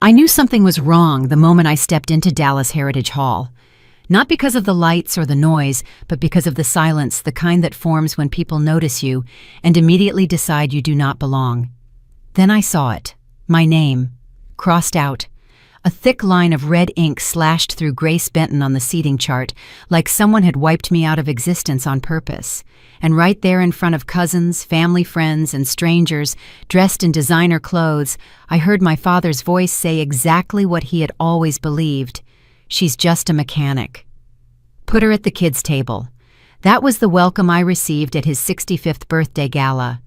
I knew something was wrong the moment I stepped into Dallas Heritage Hall. Not because of the lights or the noise, but because of the silence, the kind that forms when people notice you and immediately decide you do not belong. Then I saw it. My name. Crossed out. A thick line of red ink slashed through Grace Benton on the seating chart, like someone had wiped me out of existence on purpose. And right there in front of cousins, family friends, and strangers, dressed in designer clothes, I heard my father's voice say exactly what he had always believed. She's just a mechanic. Put her at the kids' table. That was the welcome I received at his 65th birthday gala.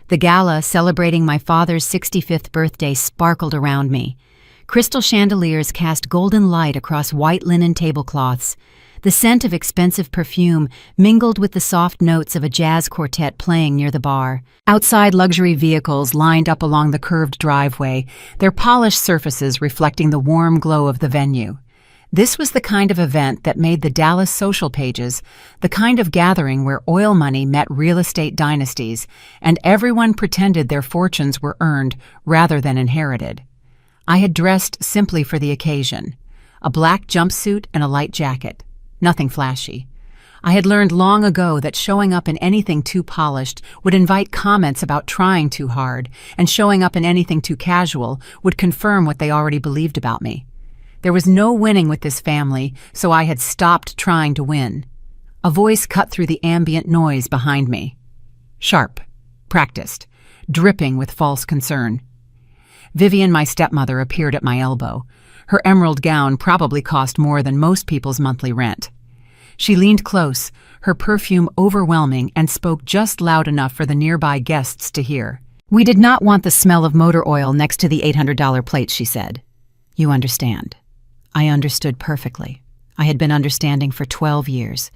The gala celebrating my father's 65th birthday sparkled around me. Crystal chandeliers cast golden light across white linen tablecloths. The scent of expensive perfume mingled with the soft notes of a jazz quartet playing near the bar. Outside, luxury vehicles lined up along the curved driveway, their polished surfaces reflecting the warm glow of the venue. This was the kind of event that made the Dallas social pages, the kind of gathering where oil money met real estate dynasties, and everyone pretended their fortunes were earned rather than inherited. I had dressed simply for the occasion, a black jumpsuit and a light jacket, nothing flashy. I had learned long ago that showing up in anything too polished would invite comments about trying too hard, and showing up in anything too casual would confirm what they already believed about me. There was no winning with this family, so I had stopped trying to win. A voice cut through the ambient noise behind me. Sharp, practiced, dripping with false concern. Vivian, my stepmother, appeared at my elbow. Her emerald gown probably cost more than most people's monthly rent. She leaned close, her perfume overwhelming, and spoke just loud enough for the nearby guests to hear. "We did not want the smell of motor oil next to the $800 plates," she said. "You understand." I understood perfectly. I had been understanding for 12 years.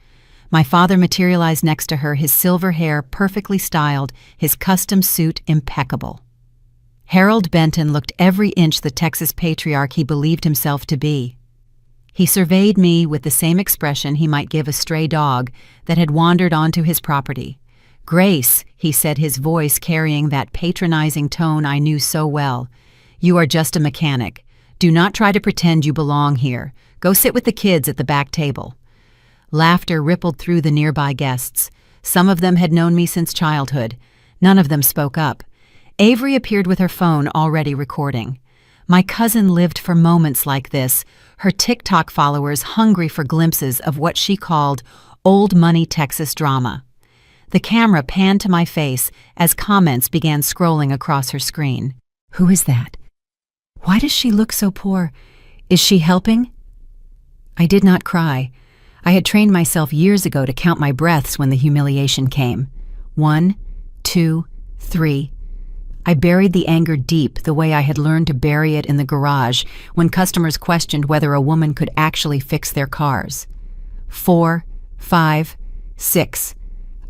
My father materialized next to her, his silver hair perfectly styled, his custom suit impeccable. Harold Benton looked every inch the Texas patriarch he believed himself to be. He surveyed me with the same expression he might give a stray dog that had wandered onto his property. "Grace," he said, his voice carrying that patronizing tone I knew so well, "you are just a mechanic. Do not try to pretend you belong here. Go sit with the kids at the back table." Laughter rippled through the nearby guests. Some of them had known me since childhood. None of them spoke up. Avery appeared with her phone already recording. My cousin lived for moments like this, her TikTok followers hungry for glimpses of what she called old money Texas drama. The camera panned to my face as comments began scrolling across her screen. "Who is that? Why does she look so poor? Is she helping?" I did not cry. I had trained myself years ago to count my breaths when the humiliation came. 1, 2, 3. I buried the anger deep, the way I had learned to bury it in the garage when customers questioned whether a woman could actually fix their cars. 4, 5, 6.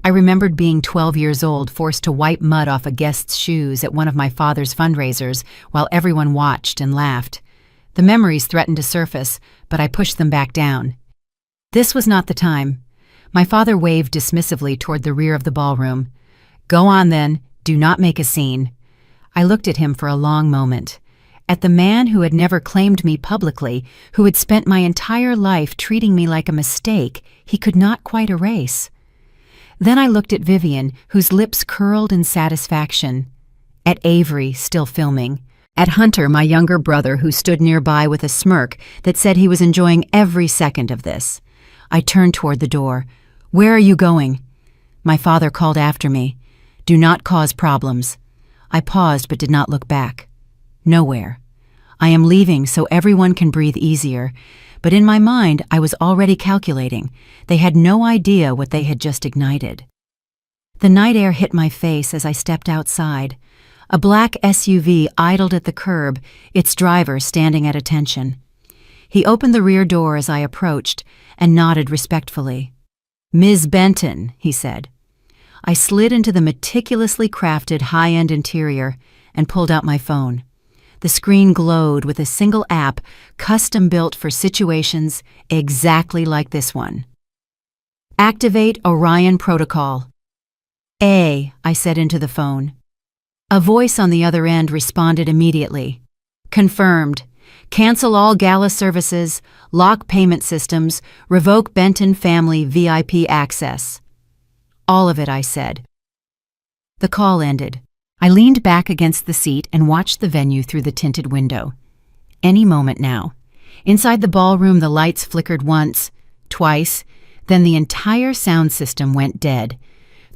I remembered being 12 years old, forced to wipe mud off a guest's shoes at one of my father's fundraisers while everyone watched and laughed. The memories threatened to surface, but I pushed them back down. This was not the time. My father waved dismissively toward the rear of the ballroom. "Go on then, do not make a scene." I looked at him for a long moment. At the man who had never claimed me publicly, who had spent my entire life treating me like a mistake he could not quite erase. Then I looked at Vivian, whose lips curled in satisfaction. At Avery, still filming. At Hunter, my younger brother, who stood nearby with a smirk that said he was enjoying every second of this. I turned toward the door. "Where are you going?" My father called after me. "Do not cause problems." I paused but did not look back. "Nowhere. I am leaving so everyone can breathe easier." But in my mind, I was already calculating. They had no idea what they had just ignited. The night air hit my face as I stepped outside. A black SUV idled at the curb, its driver standing at attention. He opened the rear door as I approached and nodded respectfully. "Ms. Benton," he said. I slid into the meticulously crafted high-end interior and pulled out my phone. The screen glowed with a single app custom-built for situations exactly like this one. "Activate Orion Protocol." I said into the phone. A voice on the other end responded immediately. "Confirmed. Cancel all Gala services, lock payment systems, revoke Benton family VIP access. All of it, I said. The call ended. I leaned back against the seat and watched the venue through the tinted window. Any moment now. Inside the ballroom, the lights flickered once, twice, then the entire sound system went dead.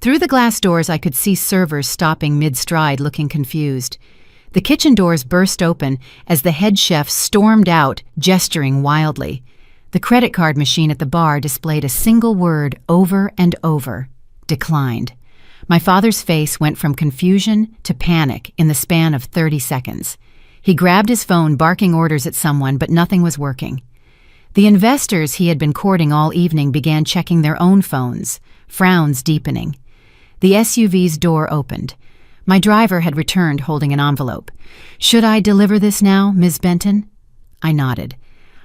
Through the glass doors, I could see servers stopping mid-stride, looking confused. The kitchen doors burst open as the head chef stormed out, gesturing wildly. The credit card machine at the bar displayed a single word over and over: declined. My father's face went from confusion to panic in the span of 30 seconds. He grabbed his phone, barking orders at someone, but nothing was working. The investors he had been courting all evening began checking their own phones, frowns deepening. The SUV's door opened. My driver had returned holding an envelope. "Should I deliver this now, Ms. Benton?" I nodded.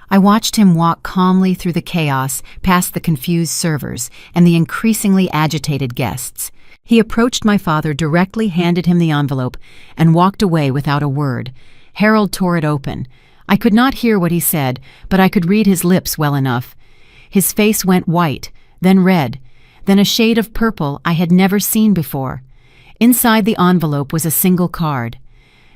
I watched him walk calmly through the chaos, past the confused servers and the increasingly agitated guests. He approached my father, directly handed him the envelope, and walked away without a word. Harold tore it open. I could not hear what he said, but I could read his lips well enough. His face went white, then red, then a shade of purple I had never seen before. Inside the envelope was a single card.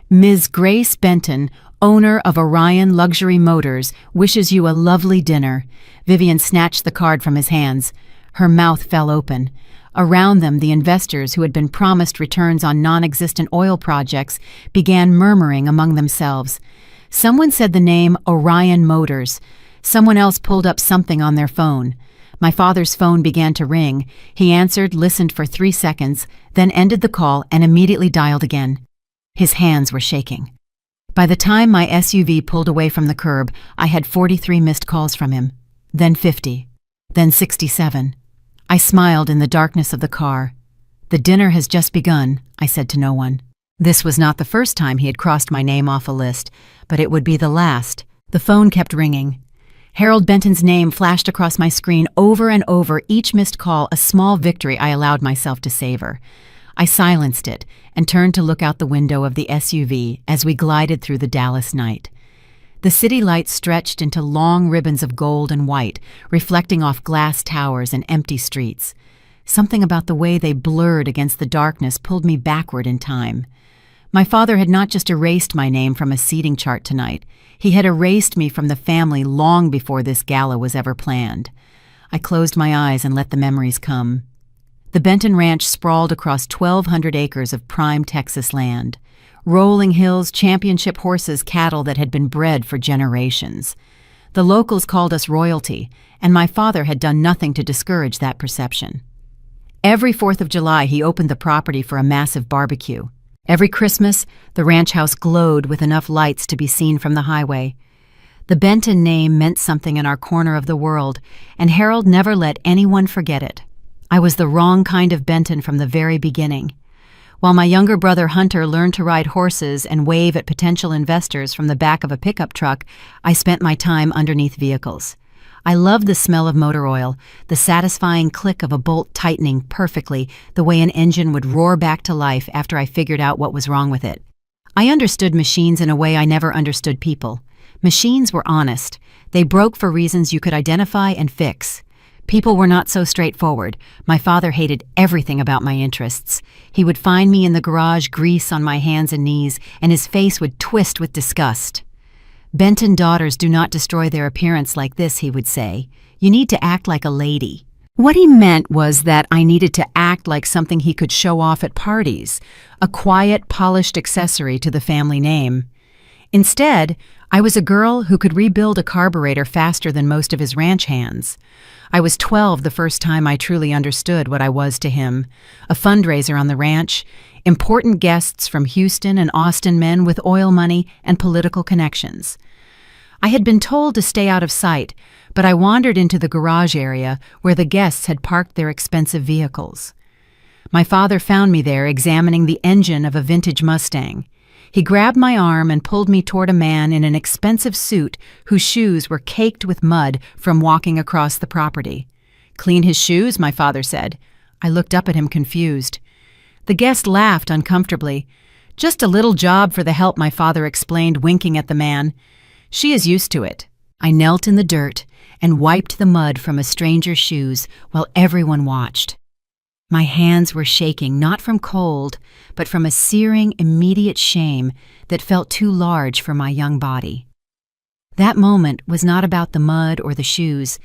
"Ms. Grace Benton, owner of Orion Luxury Motors, wishes you a lovely dinner." Vivian snatched the card from his hands. Her mouth fell open. Around them, the investors who had been promised returns on non-existent oil projects began murmuring among themselves. Someone said the name Orion Motors. Someone else pulled up something on their phone. My father's phone began to ring. He answered, listened for 3 seconds, then ended the call and immediately dialed again. His hands were shaking. By the time my SUV pulled away from the curb, I had 43 missed calls from him, then 50, then 67. I smiled in the darkness of the car. "The dinner has just begun," I said to no one. This was not the first time he had crossed my name off a list, but it would be the last. The phone kept ringing. Harold Benton's name flashed across my screen over and over, each missed call a small victory I allowed myself to savor. I silenced it and turned to look out the window of the SUV as we glided through the Dallas night. The city lights stretched into long ribbons of gold and white, reflecting off glass towers and empty streets. Something about the way they blurred against the darkness pulled me backward in time. My father had not just erased my name from a seating chart tonight. He had erased me from the family long before this gala was ever planned. I closed my eyes and let the memories come. The Benton Ranch sprawled across 1,200 acres of prime Texas land. Rolling hills, championship horses, cattle that had been bred for generations. The locals called us royalty, and my father had done nothing to discourage that perception. Every 4th of July, he opened the property for a massive barbecue. Every Christmas, the ranch house glowed with enough lights to be seen from the highway. The Benton name meant something in our corner of the world, and Harold never let anyone forget it. I was the wrong kind of Benton from the very beginning. While my younger brother Hunter learned to ride horses and wave at potential investors from the back of a pickup truck, I spent my time underneath vehicles. I loved the smell of motor oil, the satisfying click of a bolt tightening perfectly, the way an engine would roar back to life after I figured out what was wrong with it. I understood machines in a way I never understood people. Machines were honest. They broke for reasons you could identify and fix. People were not so straightforward. My father hated everything about my interests. He would find me in the garage, grease on my hands and knees, and his face would twist with disgust. "Benton daughters do not destroy their appearance like this," he would say. "You need to act like a lady." What he meant was that I needed to act like something he could show off at parties, a quiet, polished accessory to the family name. Instead, I was a girl who could rebuild a carburetor faster than most of his ranch hands. I was 12 the first time I truly understood what I was to him. A fundraiser on the ranch, important guests from Houston and Austin, men with oil money and political connections. I had been told to stay out of sight, but I wandered into the garage area where the guests had parked their expensive vehicles. My father found me there examining the engine of a vintage Mustang. He grabbed my arm and pulled me toward a man in an expensive suit whose shoes were caked with mud from walking across the property. "Clean his shoes," my father said. I looked up at him confused. The guest laughed uncomfortably. "Just a little job for the help," my father explained, winking at the man. She is used to it." I knelt in the dirt and wiped the mud from a stranger's shoes while everyone watched. My hands were shaking not from cold, but from a searing, immediate shame that felt too large for my young body. That moment was not about the mud or the shoes.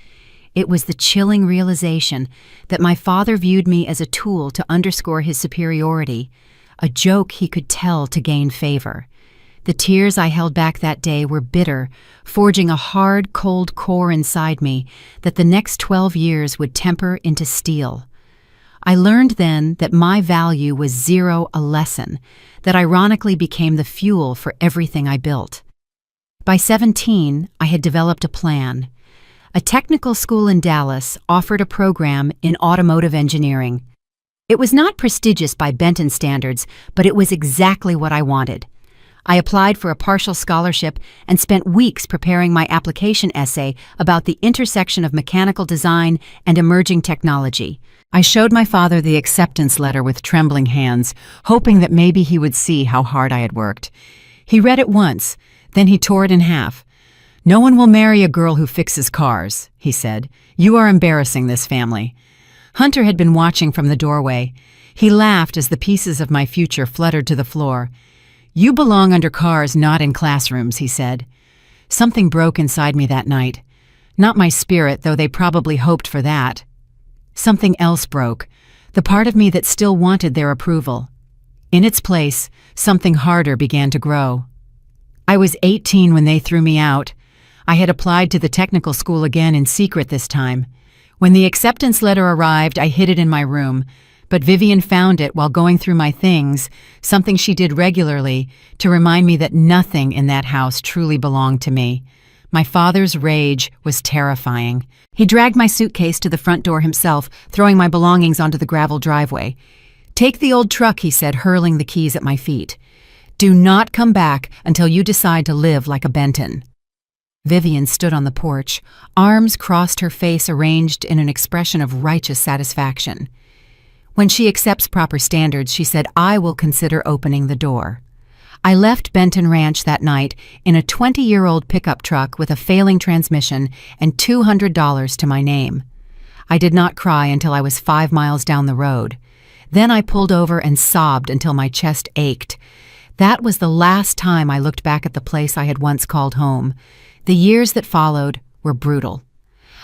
It was the chilling realization that my father viewed me as a tool to underscore his superiority, a joke he could tell to gain favor. The tears I held back that day were bitter, forging a hard, cold core inside me that the next 12 years would temper into steel. I learned then that my value was zero, a lesson that ironically became the fuel for everything I built. By 17, I had developed a plan. A technical school in Dallas offered a program in automotive engineering. It was not prestigious by Benton standards, but it was exactly what I wanted. I applied for a partial scholarship and spent weeks preparing my application essay about the intersection of mechanical design and emerging technology. I showed my father the acceptance letter with trembling hands, hoping that maybe he would see how hard I had worked. He read it once, then he tore it in half. "No one will marry a girl who fixes cars," he said. "You are embarrassing this family." Hunter had been watching from the doorway. He laughed as the pieces of my future fluttered to the floor. "You belong under cars, not in classrooms," he said. Something broke inside me that night. Not my spirit, though they probably hoped for that. Something else broke, the part of me that still wanted their approval. In its place, something harder began to grow. I was 18 when they threw me out. I had applied to the technical school again in secret this time. When the acceptance letter arrived, I hid it in my room, but Vivian found it while going through my things, something she did regularly to remind me that nothing in that house truly belonged to me. My father's rage was terrifying. He dragged my suitcase to the front door himself, throwing my belongings onto the gravel driveway. "Take the old truck," he said, hurling the keys at my feet. "Do not come back until you decide to live like a Benton." Vivian stood on the porch, arms crossed, her face arranged in an expression of righteous satisfaction. "When she accepts proper standards," she said, "I will consider opening the door." I left Benton Ranch that night in a 20-year-old pickup truck with a failing transmission and $200 to my name. I did not cry until I was 5 miles down the road. Then I pulled over and sobbed until my chest ached. That was the last time I looked back at the place I had once called home. The years that followed were brutal.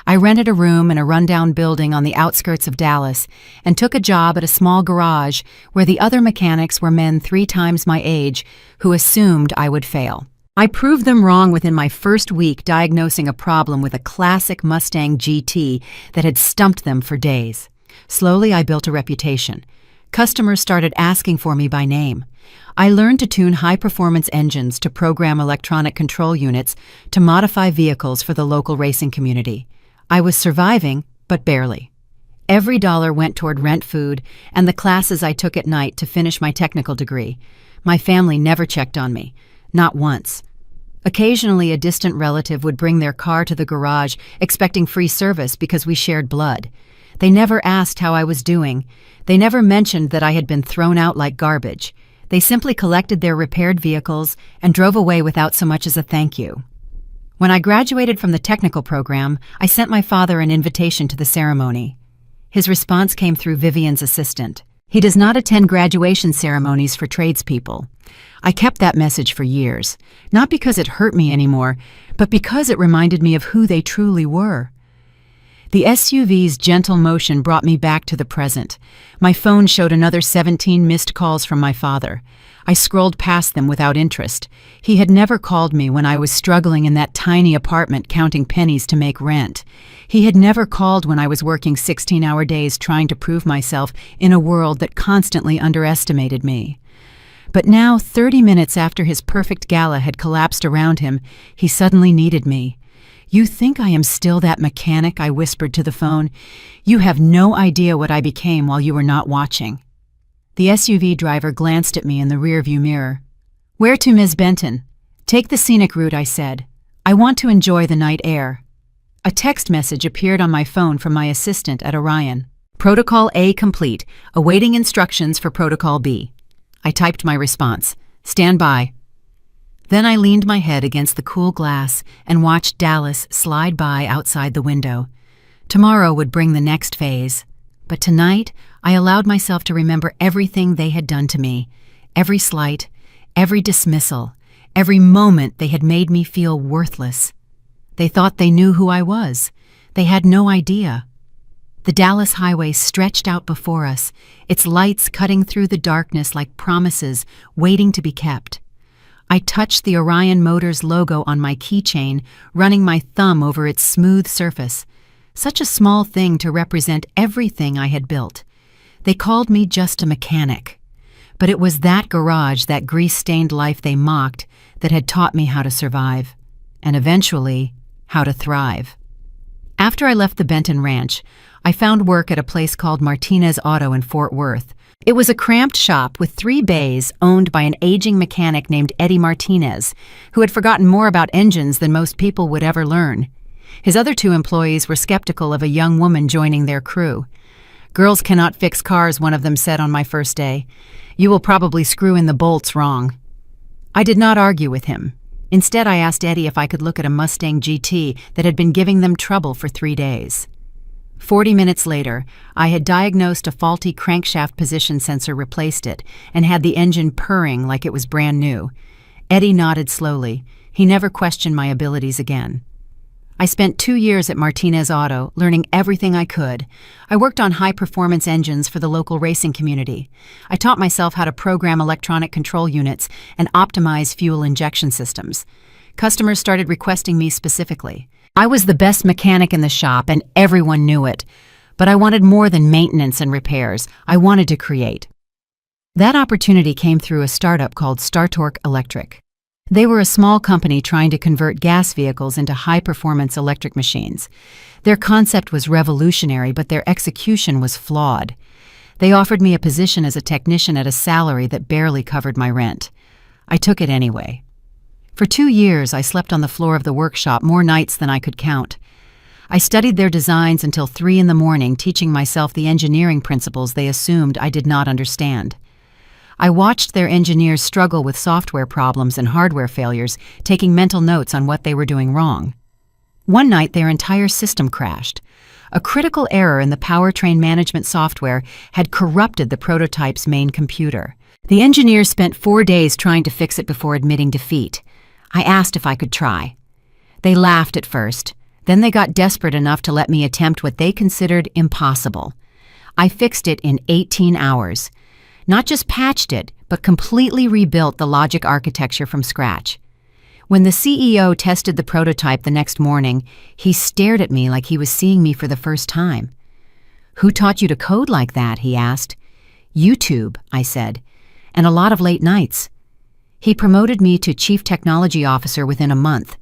I rented a room in a rundown building on the outskirts of Dallas and took a job at a small garage where the other mechanics were men 3 times my age who assumed I would fail. I proved them wrong within my first week, diagnosing a problem with a classic Mustang GT that had stumped them for days. Slowly, I built a reputation. Customers started asking for me by name. I learned to tune high-performance engines, to program electronic control units, to modify vehicles for the local racing community. I was surviving, but barely. Every dollar went toward rent, food, and the classes I took at night to finish my technical degree. My family never checked on me, not once. Occasionally, a distant relative would bring their car to the garage, expecting free service because we shared blood. They never asked how I was doing. They never mentioned that I had been thrown out like garbage. They simply collected their repaired vehicles and drove away without so much as a thank you. When I graduated from the technical program, I sent my father an invitation to the ceremony. His response came through Vivian's assistant. He does not attend graduation ceremonies for tradespeople. I kept that message for years, not because it hurt me anymore, but because it reminded me of who they truly were. The SUV's gentle motion brought me back to the present. My phone showed another 17 missed calls from my father. I scrolled past them without interest. He had never called me when I was struggling in that tiny apartment counting pennies to make rent. He had never called when I was working 16-hour days trying to prove myself in a world that constantly underestimated me. But now, 30 minutes after his perfect gala had collapsed around him, he suddenly needed me. "You think I am still that mechanic?" I whispered to the phone. "You have no idea what I became while you were not watching." The SUV driver glanced at me in the rearview mirror. "Where to, Ms. Benton?" "Take the scenic route," I said. "I want to enjoy the night air." A text message appeared on my phone from my assistant at Orion. "Protocol A complete. Awaiting instructions for Protocol B." I typed my response. "Stand by." Then I leaned my head against the cool glass and watched Dallas slide by outside the window. Tomorrow would bring the next phase. But tonight, I allowed myself to remember everything they had done to me, every slight, every dismissal, every moment they had made me feel worthless. They thought they knew who I was. They had no idea. The Dallas highway stretched out before us, its lights cutting through the darkness like promises waiting to be kept. I touched the Orion Motors logo on my keychain, running my thumb over its smooth surface. Such a small thing to represent everything I had built. They called me just a mechanic. But it was that garage, that grease-stained life they mocked, that had taught me how to survive. And eventually, how to thrive. After I left the Benton Ranch, I found work at a place called Martinez Auto in Fort Worth. It was a cramped shop with 3 bays owned by an aging mechanic named Eddie Martinez, who had forgotten more about engines than most people would ever learn. His other 2 employees were skeptical of a young woman joining their crew. "Girls cannot fix cars," one of them said on my first day. "You will probably screw in the bolts wrong." I did not argue with him. Instead, I asked Eddie if I could look at a Mustang GT that had been giving them trouble for 3 days. 40 minutes later, I had diagnosed a faulty crankshaft position sensor, replaced it, and had the engine purring like it was brand new. Eddie nodded slowly. He never questioned my abilities again. I spent 2 years at Martinez Auto, learning everything I could. I worked on high-performance engines for the local racing community. I taught myself how to program electronic control units and optimize fuel injection systems. Customers started requesting me specifically. I was the best mechanic in the shop, and everyone knew it. But I wanted more than maintenance and repairs. I wanted to create. That opportunity came through a startup called StarTorque Electric. They were a small company trying to convert gas vehicles into high-performance electric machines. Their concept was revolutionary, but their execution was flawed. They offered me a position as a technician at a salary that barely covered my rent. I took it anyway. For 2 years, I slept on the floor of the workshop more nights than I could count. I studied their designs until 3 in the morning, teaching myself the engineering principles they assumed I did not understand. I watched their engineers struggle with software problems and hardware failures, taking mental notes on what they were doing wrong. One night, their entire system crashed. A critical error in the powertrain management software had corrupted the prototype's main computer. The engineers spent 4 days trying to fix it before admitting defeat. I asked if I could try. They laughed at first. Then they got desperate enough to let me attempt what they considered impossible. I fixed it in 18 hours. Not just patched it, but completely rebuilt the logic architecture from scratch. When the CEO tested the prototype the next morning, he stared at me like he was seeing me for the first time. "Who taught you to code like that?" he asked. "YouTube," I said, "and a lot of late nights." He promoted me to Chief Technology Officer within a month.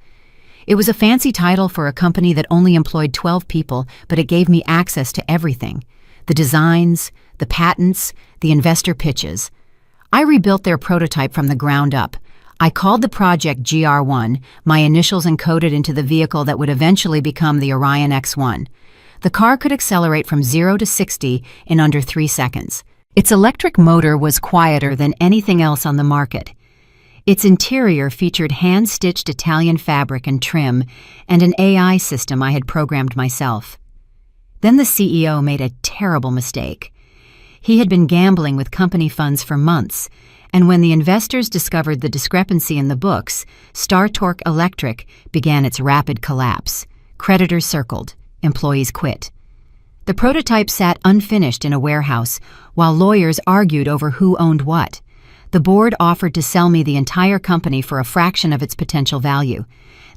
It was a fancy title for a company that only employed 12 people, but it gave me access to everything. The designs, the patents, the investor pitches. I rebuilt their prototype from the ground up. I called the project GR1, my initials encoded into the vehicle that would eventually become the Orion X1. The car could accelerate from 0 to 60 in under 3 seconds. Its electric motor was quieter than anything else on the market. Its interior featured hand-stitched Italian fabric and trim, and an AI system I had programmed myself. Then the CEO made a terrible mistake. He had been gambling with company funds for months, and when the investors discovered the discrepancy in the books, StarTorque Electric began its rapid collapse. Creditors circled, employees quit. The prototype sat unfinished in a warehouse, while lawyers argued over who owned what. The board offered to sell me the entire company for a fraction of its potential value.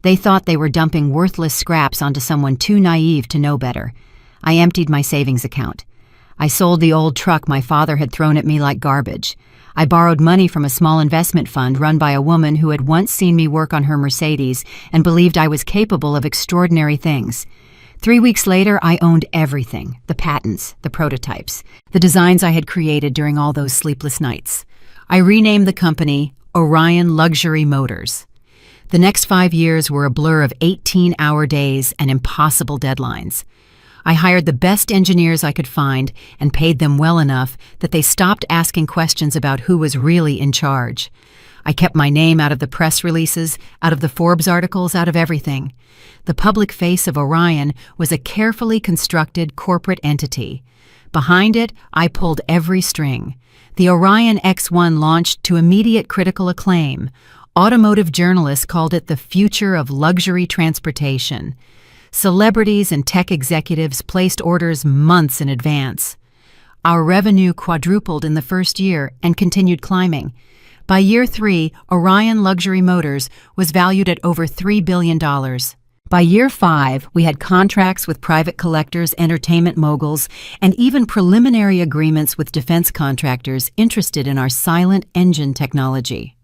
They thought they were dumping worthless scraps onto someone too naive to know better. I emptied my savings account. I sold the old truck my father had thrown at me like garbage. I borrowed money from a small investment fund run by a woman who had once seen me work on her Mercedes and believed I was capable of extraordinary things. 3 weeks later, I owned everything: the patents, the prototypes, the designs I had created during all those sleepless nights. I renamed the company Orion Luxury Motors. The next 5 years were a blur of 18-hour days and impossible deadlines. I hired the best engineers I could find and paid them well enough that they stopped asking questions about who was really in charge. I kept my name out of the press releases, out of the Forbes articles, out of everything. The public face of Orion was a carefully constructed corporate entity. Behind it, I pulled every string. The Orion X1 launched to immediate critical acclaim. Automotive journalists called it the future of luxury transportation. Celebrities and tech executives placed orders months in advance. Our revenue quadrupled in the first year and continued climbing. By year 3, Orion Luxury Motors was valued at over $3 billion. By year 5, we had contracts with private collectors, entertainment moguls, and even preliminary agreements with defense contractors interested in our silent engine technology.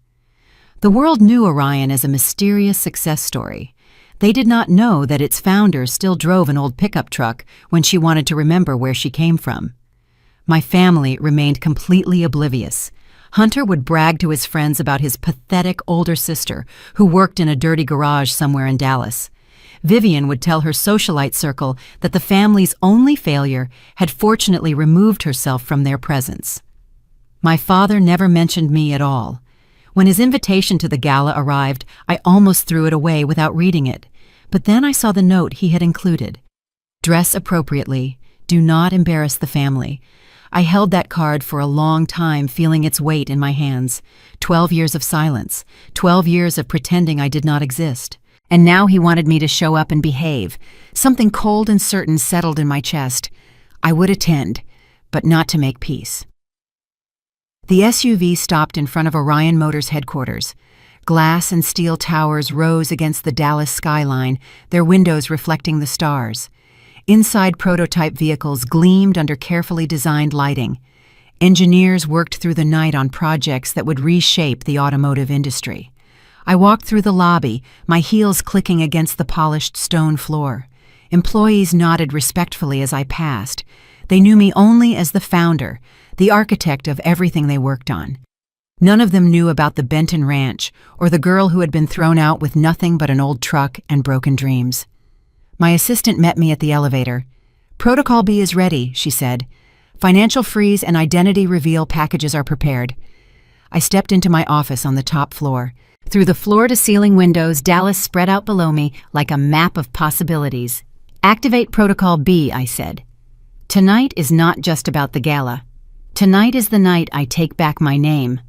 The world knew Orion as a mysterious success story. They did not know that its founder still drove an old pickup truck when she wanted to remember where she came from. My family remained completely oblivious. Hunter would brag to his friends about his pathetic older sister who worked in a dirty garage somewhere in Dallas. Vivian would tell her socialite circle that the family's only failure had fortunately removed herself from their presence. My father never mentioned me at all. When his invitation to the gala arrived, I almost threw it away without reading it. But then I saw the note he had included. Dress appropriately. Do not embarrass the family. I held that card for a long time, feeling its weight in my hands. 12 years of silence. 12 years of pretending I did not exist. And now he wanted me to show up and behave. Something cold and certain settled in my chest. I would attend, but not to make peace. The SUV stopped in front of Orion Motors headquarters. Glass and steel towers rose against the Dallas skyline, their windows reflecting the stars. Inside prototype vehicles gleamed under carefully designed lighting. Engineers worked through the night on projects that would reshape the automotive industry. I walked through the lobby, my heels clicking against the polished stone floor. Employees nodded respectfully as I passed. They knew me only as the founder, the architect of everything they worked on. None of them knew about the Benton Ranch or the girl who had been thrown out with nothing but an old truck and broken dreams. My assistant met me at the elevator. "Protocol B is ready," she said. "Financial freeze and identity reveal packages are prepared." I stepped into my office on the top floor. Through the floor-to-ceiling windows, Dallas spread out below me like a map of possibilities. "Activate Protocol B," I said. "Tonight is not just about the gala. Tonight is the night I take back my name."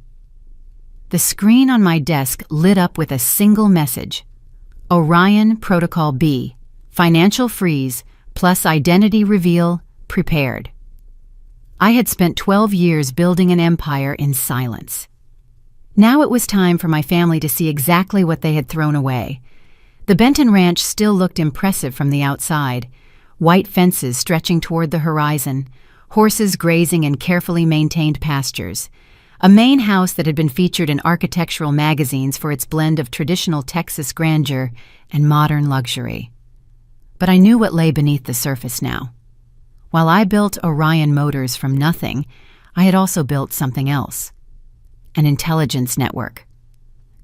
The screen on my desk lit up with a single message. Orion Protocol B. Financial freeze plus identity reveal prepared. I had spent 12 years building an empire in silence. Now it was time for my family to see exactly what they had thrown away. The Benton Ranch still looked impressive from the outside. White fences stretching toward the horizon, horses grazing in carefully maintained pastures, a main house that had been featured in architectural magazines for its blend of traditional Texas grandeur and modern luxury. But I knew what lay beneath the surface now. While I built Orion Motors from nothing, I had also built something else. An intelligence network.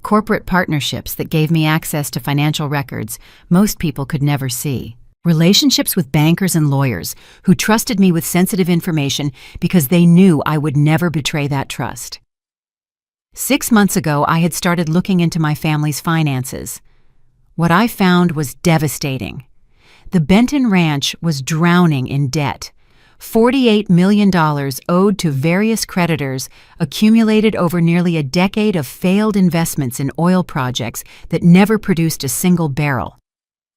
Corporate partnerships that gave me access to financial records most people could never see. Relationships with bankers and lawyers who trusted me with sensitive information because they knew I would never betray that trust. 6 months ago, I had started looking into my family's finances. What I found was devastating. The Benton Ranch was drowning in debt. $48 million owed to various creditors accumulated over nearly a decade of failed investments in oil projects that never produced a single barrel.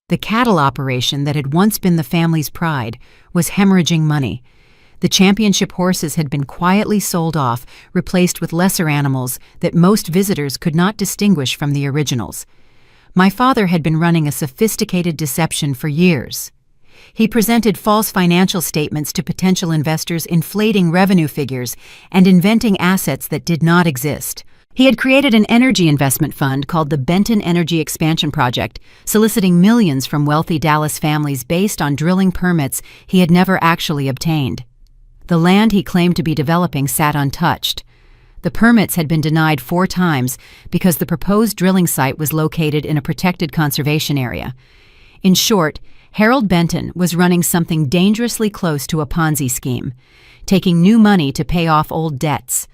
The cattle operation that had once been the family's pride was hemorrhaging money. The championship horses had been quietly sold off, replaced with lesser animals that most visitors could not distinguish from the originals. My father had been running a sophisticated deception for years. He presented false financial statements to potential investors, inflating revenue figures and inventing assets that did not exist. He had created an energy investment fund called the Benton Energy Expansion Project, soliciting millions from wealthy Dallas families based on drilling permits he had never actually obtained. The land he claimed to be developing sat untouched. The permits had been denied 4 times because the proposed drilling site was located in a protected conservation area. In short, Harold Benton was running something dangerously close to a Ponzi scheme, taking new money to pay off old debts.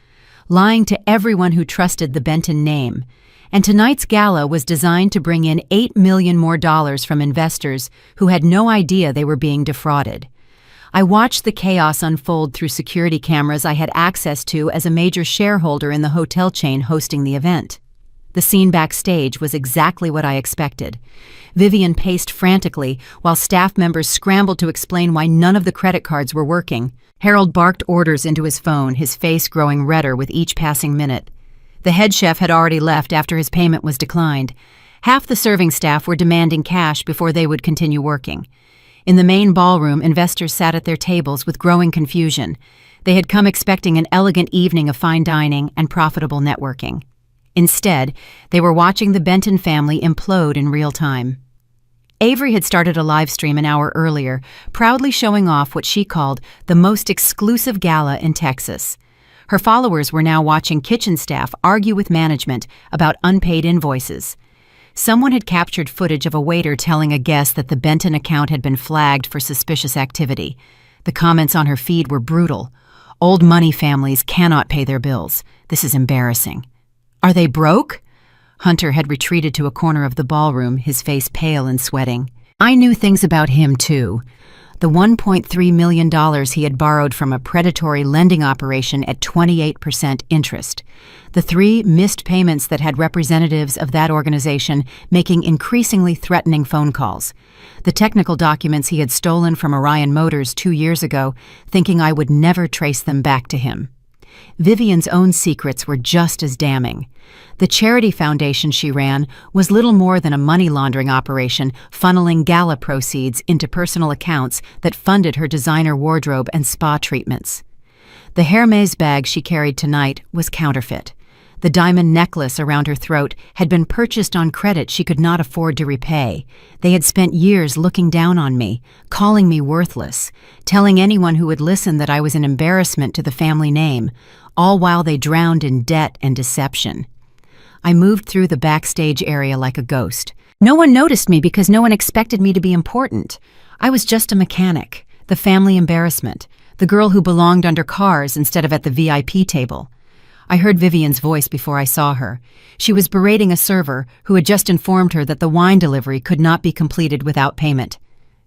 lying to everyone who trusted the Benton name. And tonight's gala was designed to bring in $8 million more from investors who had no idea they were being defrauded. I watched the chaos unfold through security cameras I had access to as a major shareholder in the hotel chain hosting the event. The scene backstage was exactly what I expected. Vivian paced frantically while staff members scrambled to explain why none of the credit cards were working. Harold barked orders into his phone, his face growing redder with each passing minute. The head chef had already left after his payment was declined. Half the serving staff were demanding cash before they would continue working. In the main ballroom, investors sat at their tables with growing confusion. They had come expecting an elegant evening of fine dining and profitable networking. Instead, they were watching the Benton family implode in real time. Avery had started a live stream an hour earlier, proudly showing off what she called the most exclusive gala in Texas. Her followers were now watching kitchen staff argue with management about unpaid invoices. Someone had captured footage of a waiter telling a guest that the Benton account had been flagged for suspicious activity. The comments on her feed were brutal. "Old money families cannot pay their bills. This is embarrassing." "Are they broke?" Hunter had retreated to a corner of the ballroom, his face pale and sweating. I knew things about him, too. The $1.3 million he had borrowed from a predatory lending operation at 28% interest. The 3 missed payments that had representatives of that organization making increasingly threatening phone calls. The technical documents he had stolen from Orion Motors 2 years ago, thinking I would never trace them back to him. Vivian's own secrets were just as damning. The charity foundation she ran was little more than a money laundering operation, funneling Gala proceeds into personal accounts that funded her designer wardrobe and spa treatments. The Hermes bag she carried tonight was counterfeit. The diamond necklace around her throat had been purchased on credit she could not afford to repay. They had spent years looking down on me, calling me worthless, telling anyone who would listen that I was an embarrassment to the family name, all while they drowned in debt and deception. I moved through the backstage area like a ghost. No one noticed me because no one expected me to be important. I was just a mechanic, the family embarrassment, the girl who belonged under cars instead of at the VIP table. I heard Vivian's voice before I saw her. She was berating a server who had just informed her that the wine delivery could not be completed without payment.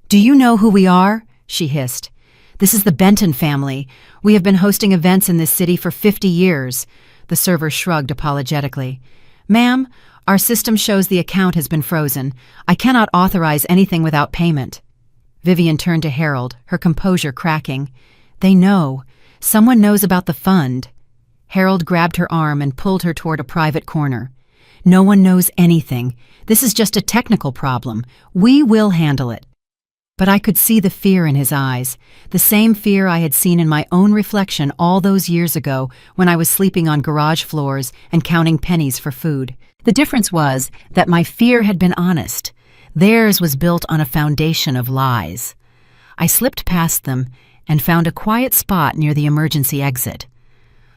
"Do you know who we are?" she hissed. "This is the Benton family. We have been hosting events in this city for 50 years. The server shrugged apologetically. "Ma'am, our system shows the account has been frozen. I cannot authorize anything without payment." Vivian turned to Harold, her composure cracking. "They know. Someone knows about the fund." Harold grabbed her arm and pulled her toward a private corner. "No one knows anything. This is just a technical problem. We will handle it." But I could see the fear in his eyes, the same fear I had seen in my own reflection all those years ago when I was sleeping on garage floors and counting pennies for food. The difference was that my fear had been honest. Theirs was built on a foundation of lies. I slipped past them and found a quiet spot near the emergency exit.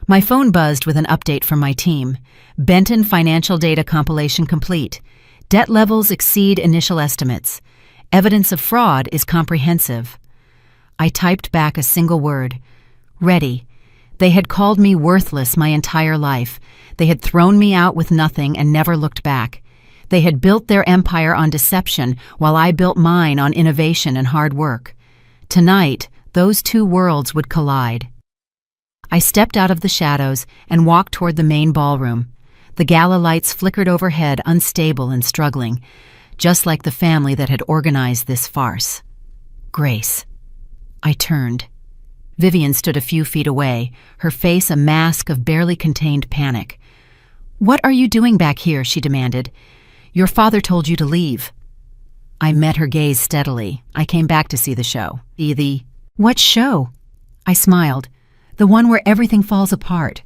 My phone buzzed with an update from my team. Benton financial data compilation complete. Debt levels exceed initial estimates. Evidence of fraud is comprehensive. I typed back a single word. Ready. They had called me worthless my entire life. They had thrown me out with nothing and never looked back. They had built their empire on deception while I built mine on innovation and hard work. Tonight, those 2 worlds would collide. I stepped out of the shadows and walked toward the main ballroom. The gala lights flickered overhead, unstable and struggling, just like the family that had organized this farce. Grace. I turned. Vivian stood a few feet away, her face a mask of barely contained panic. "What are you doing back here?" she demanded. "Your father told you to leave." I met her gaze steadily. "I came back to see the show." "What show?" I smiled. "The one where everything falls apart."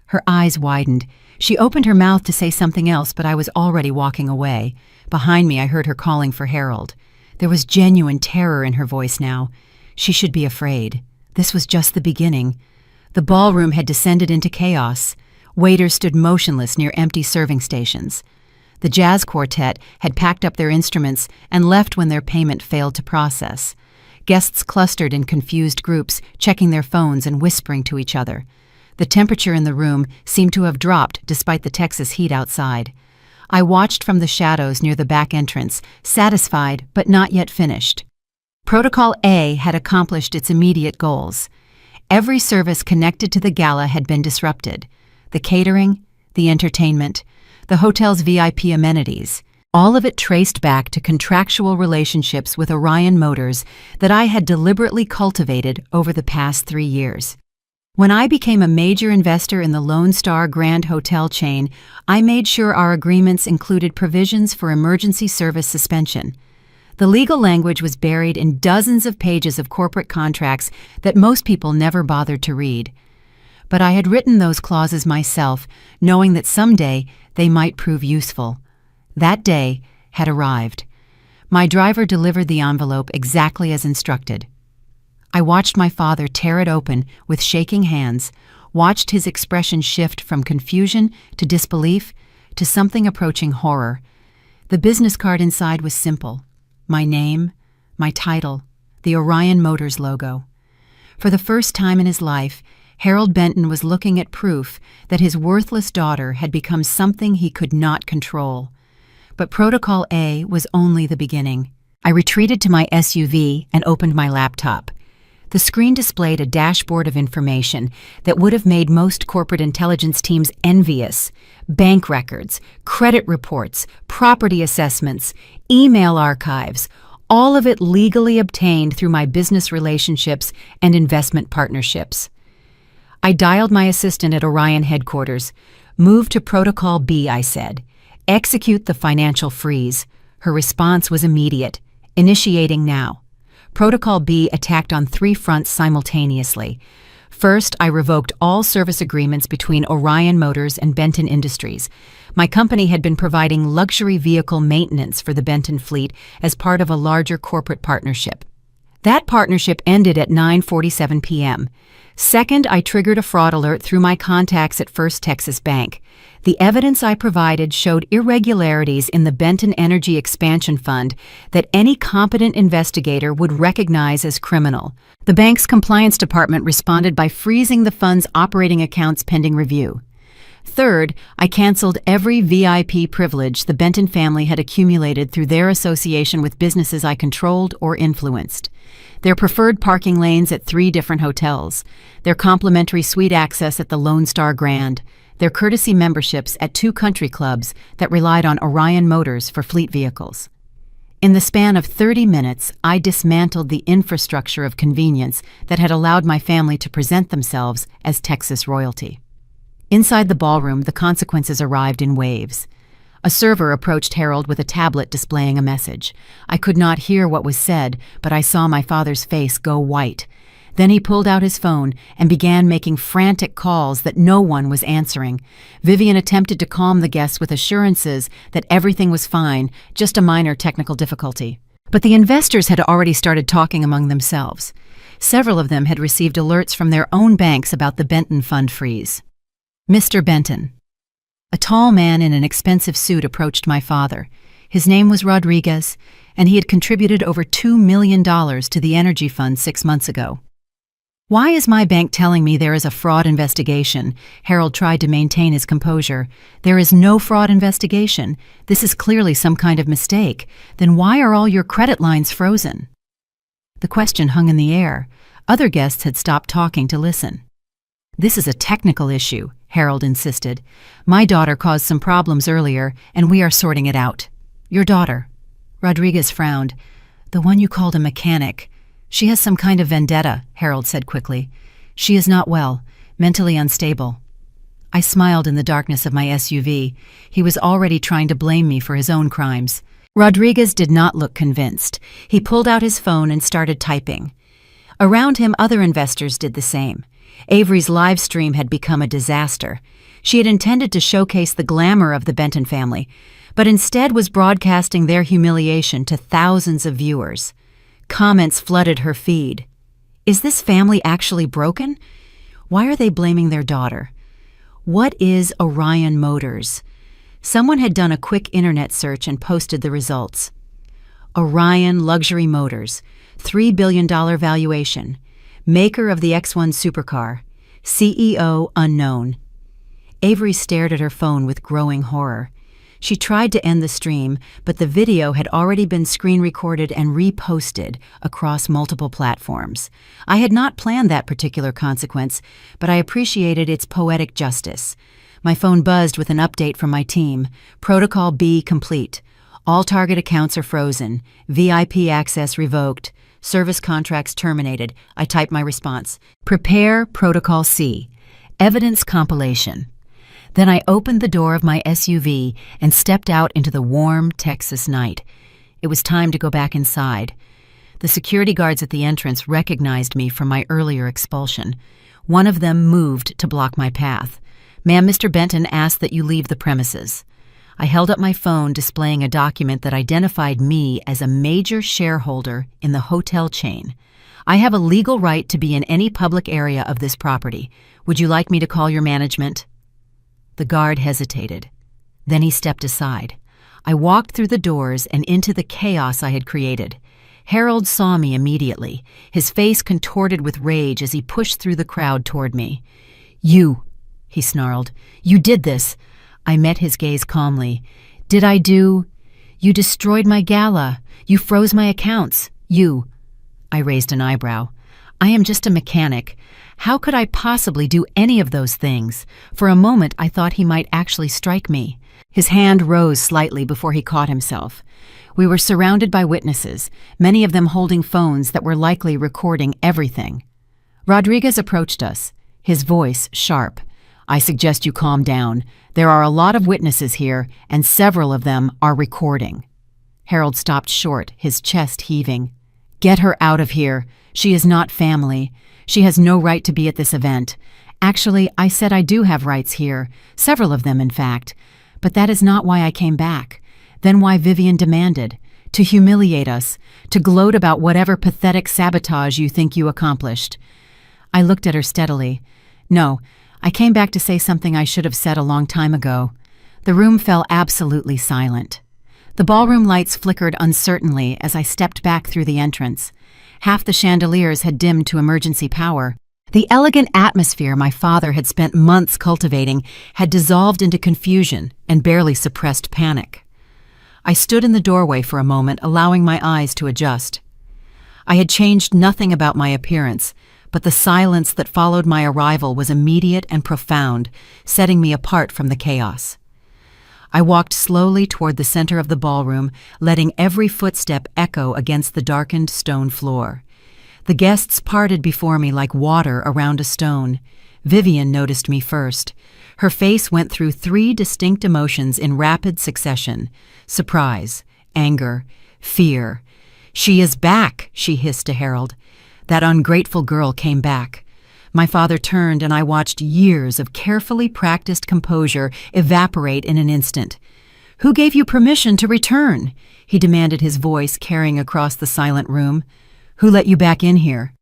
Her eyes widened. She opened her mouth to say something else, but I was already walking away. Behind me, I heard her calling for Harold. There was genuine terror in her voice now. She should be afraid. This was just the beginning. The ballroom had descended into chaos. Waiters stood motionless near empty serving stations. The jazz quartet had packed up their instruments and left when their payment failed to process. Guests clustered in confused groups, checking their phones and whispering to each other. The temperature in the room seemed to have dropped despite the Texas heat outside. I watched from the shadows near the back entrance, satisfied but not yet finished. Protocol A had accomplished its immediate goals. Every service connected to the gala had been disrupted. The catering, the entertainment, the hotel's VIP amenities, all of it traced back to contractual relationships with Orion Motors that I had deliberately cultivated over the past 3 years. When I became a major investor in the Lone Star Grand Hotel chain, I made sure our agreements included provisions for emergency service suspension. The legal language was buried in dozens of pages of corporate contracts that most people never bothered to read. But I had written those clauses myself, knowing that someday they might prove useful. That day had arrived. My driver delivered the envelope exactly as instructed. I watched my father tear it open with shaking hands, watched his expression shift from confusion to disbelief to something approaching horror. The business card inside was simple. My name, my title, the Orion Motors logo. For the first time in his life, Harold Benton was looking at proof that his worthless daughter had become something he could not control. But Protocol A was only the beginning. I retreated to my SUV and opened my laptop. The screen displayed a dashboard of information that would have made most corporate intelligence teams envious. Bank records, credit reports, property assessments, email archives, all of it legally obtained through my business relationships and investment partnerships. I dialed my assistant at Orion headquarters. "Move to Protocol B," I said. "Execute the financial freeze." Her response was immediate. "Initiating now." Protocol B attacked on 3 fronts simultaneously. First, I revoked all service agreements between Orion Motors and Benton Industries. My company had been providing luxury vehicle maintenance for the Benton fleet as part of a larger corporate partnership. That partnership ended at 9:47 p.m. Second, I triggered a fraud alert through my contacts at First Texas Bank. The evidence I provided showed irregularities in the Benton Energy Expansion Fund that any competent investigator would recognize as criminal. The bank's compliance department responded by freezing the fund's operating accounts pending review. Third, I canceled every VIP privilege the Benton family had accumulated through their association with businesses I controlled or influenced. Their preferred parking lanes at 3 different hotels, their complimentary suite access at the Lone Star Grand, their courtesy memberships at 2 country clubs that relied on Orion Motors for fleet vehicles. In the span of 30 minutes, I dismantled the infrastructure of convenience that had allowed my family to present themselves as Texas royalty. Inside the ballroom, the consequences arrived in waves. A server approached Harold with a tablet displaying a message. I could not hear what was said, but I saw my father's face go white. Then he pulled out his phone and began making frantic calls that no one was answering. Vivian attempted to calm the guests with assurances that everything was fine, just a minor technical difficulty. But the investors had already started talking among themselves. Several of them had received alerts from their own banks about the Benton fund freeze. Mr. Benton. A tall man in an expensive suit approached my father. His name was Rodriguez, and he had contributed over $2 million to the energy fund 6 months ago. "Why is my bank telling me there is a fraud investigation?" Harold tried to maintain his composure. "There is no fraud investigation. This is clearly some kind of mistake. Then why are all your credit lines frozen?" The question hung in the air. Other guests had stopped talking to listen. "This is a technical issue," Harold insisted. "My daughter caused some problems earlier, and we are sorting it out." "Your daughter?" Rodriguez frowned. "The one you called a mechanic. She has some kind of vendetta," Harold said quickly. "She is not well, mentally unstable." I smiled in the darkness of my SUV. He was already trying to blame me for his own crimes. Rodriguez did not look convinced. He pulled out his phone and started typing. Around him, other investors did the same. Avery's live stream had become a disaster. She had intended to showcase the glamour of the Benton family, but instead was broadcasting their humiliation to thousands of viewers. Comments flooded her feed. Is this family actually broken? Why are they blaming their daughter? What is Orion Motors? Someone had done a quick internet search and posted the results. Orion Luxury Motors, $3 billion valuation, maker of the X1 supercar, CEO unknown. Avery stared at her phone with growing horror. She tried to end the stream, but the video had already been screen recorded and reposted across multiple platforms. I had not planned that particular consequence, but I appreciated its poetic justice. My phone buzzed with an update from my team. Protocol B complete. All target accounts are frozen. VIP access revoked. Service contracts terminated. I typed my response. Prepare Protocol C. Evidence compilation. Then I opened the door of my SUV and stepped out into the warm Texas night. It was time to go back inside. The security guards at the entrance recognized me from my earlier expulsion. One of them moved to block my path. "Ma'am, Mr. Benton asked that you leave the premises." I held up my phone, displaying a document that identified me as a major shareholder in the hotel chain. "I have a legal right to be in any public area of this property. Would you like me to call your management?" The guard hesitated. Then he stepped aside. I walked through the doors and into the chaos I had created. Harold saw me immediately, his face contorted with rage as he pushed through the crowd toward me. "You," he snarled. "You did this." I met his gaze calmly. "Did I do? You destroyed my gala. You froze my accounts. You." I raised an eyebrow. "I am just a mechanic. How could I possibly do any of those things?" For a moment, I thought he might actually strike me. His hand rose slightly before he caught himself. We were surrounded by witnesses, many of them holding phones that were likely recording everything. Rodriguez approached us, his voice sharp. "I suggest you calm down. There are a lot of witnesses here, and several of them are recording." Harold stopped short, his chest heaving. "Get her out of here. She is not family. She has no right to be at this event. Actually, I said I do have rights here, several of them, in fact. But that is not why I came back. Then why Vivian demanded. To humiliate us, to gloat about whatever pathetic sabotage you think you accomplished." I looked at her steadily. "No, I came back to say something I should have said a long time ago." The room fell absolutely silent. The ballroom lights flickered uncertainly as I stepped back through the entrance. Half the chandeliers had dimmed to emergency power. The elegant atmosphere my father had spent months cultivating had dissolved into confusion and barely suppressed panic. I stood in the doorway for a moment, allowing my eyes to adjust. I had changed nothing about my appearance, but the silence that followed my arrival was immediate and profound, setting me apart from the chaos. I walked slowly toward the center of the ballroom, letting every footstep echo against the darkened stone floor. The guests parted before me like water around a stone. Vivian noticed me first. Her face went through 3 distinct emotions in rapid succession: surprise, anger, fear. "She is back," she hissed to Harold. That ungrateful girl came back. My father turned, and I watched years of carefully practiced composure evaporate in an instant. "Who gave you permission to return?" he demanded, his voice carrying across the silent room. "Who let you back in here?"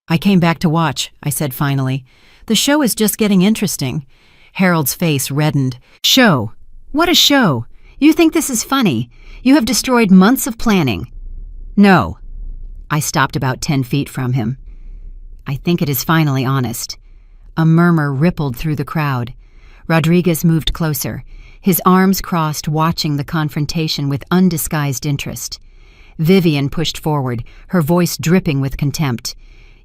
"I came back to watch," I said finally. "The show is just getting interesting." Harold's face reddened. "Show? What a show! You think this is funny? You have destroyed months of planning." "No." I stopped about 10 feet from him. "I think it is finally honest." A murmur rippled through the crowd. Rodriguez moved closer, his arms crossed, watching the confrontation with undisguised interest. Vivian pushed forward, her voice dripping with contempt.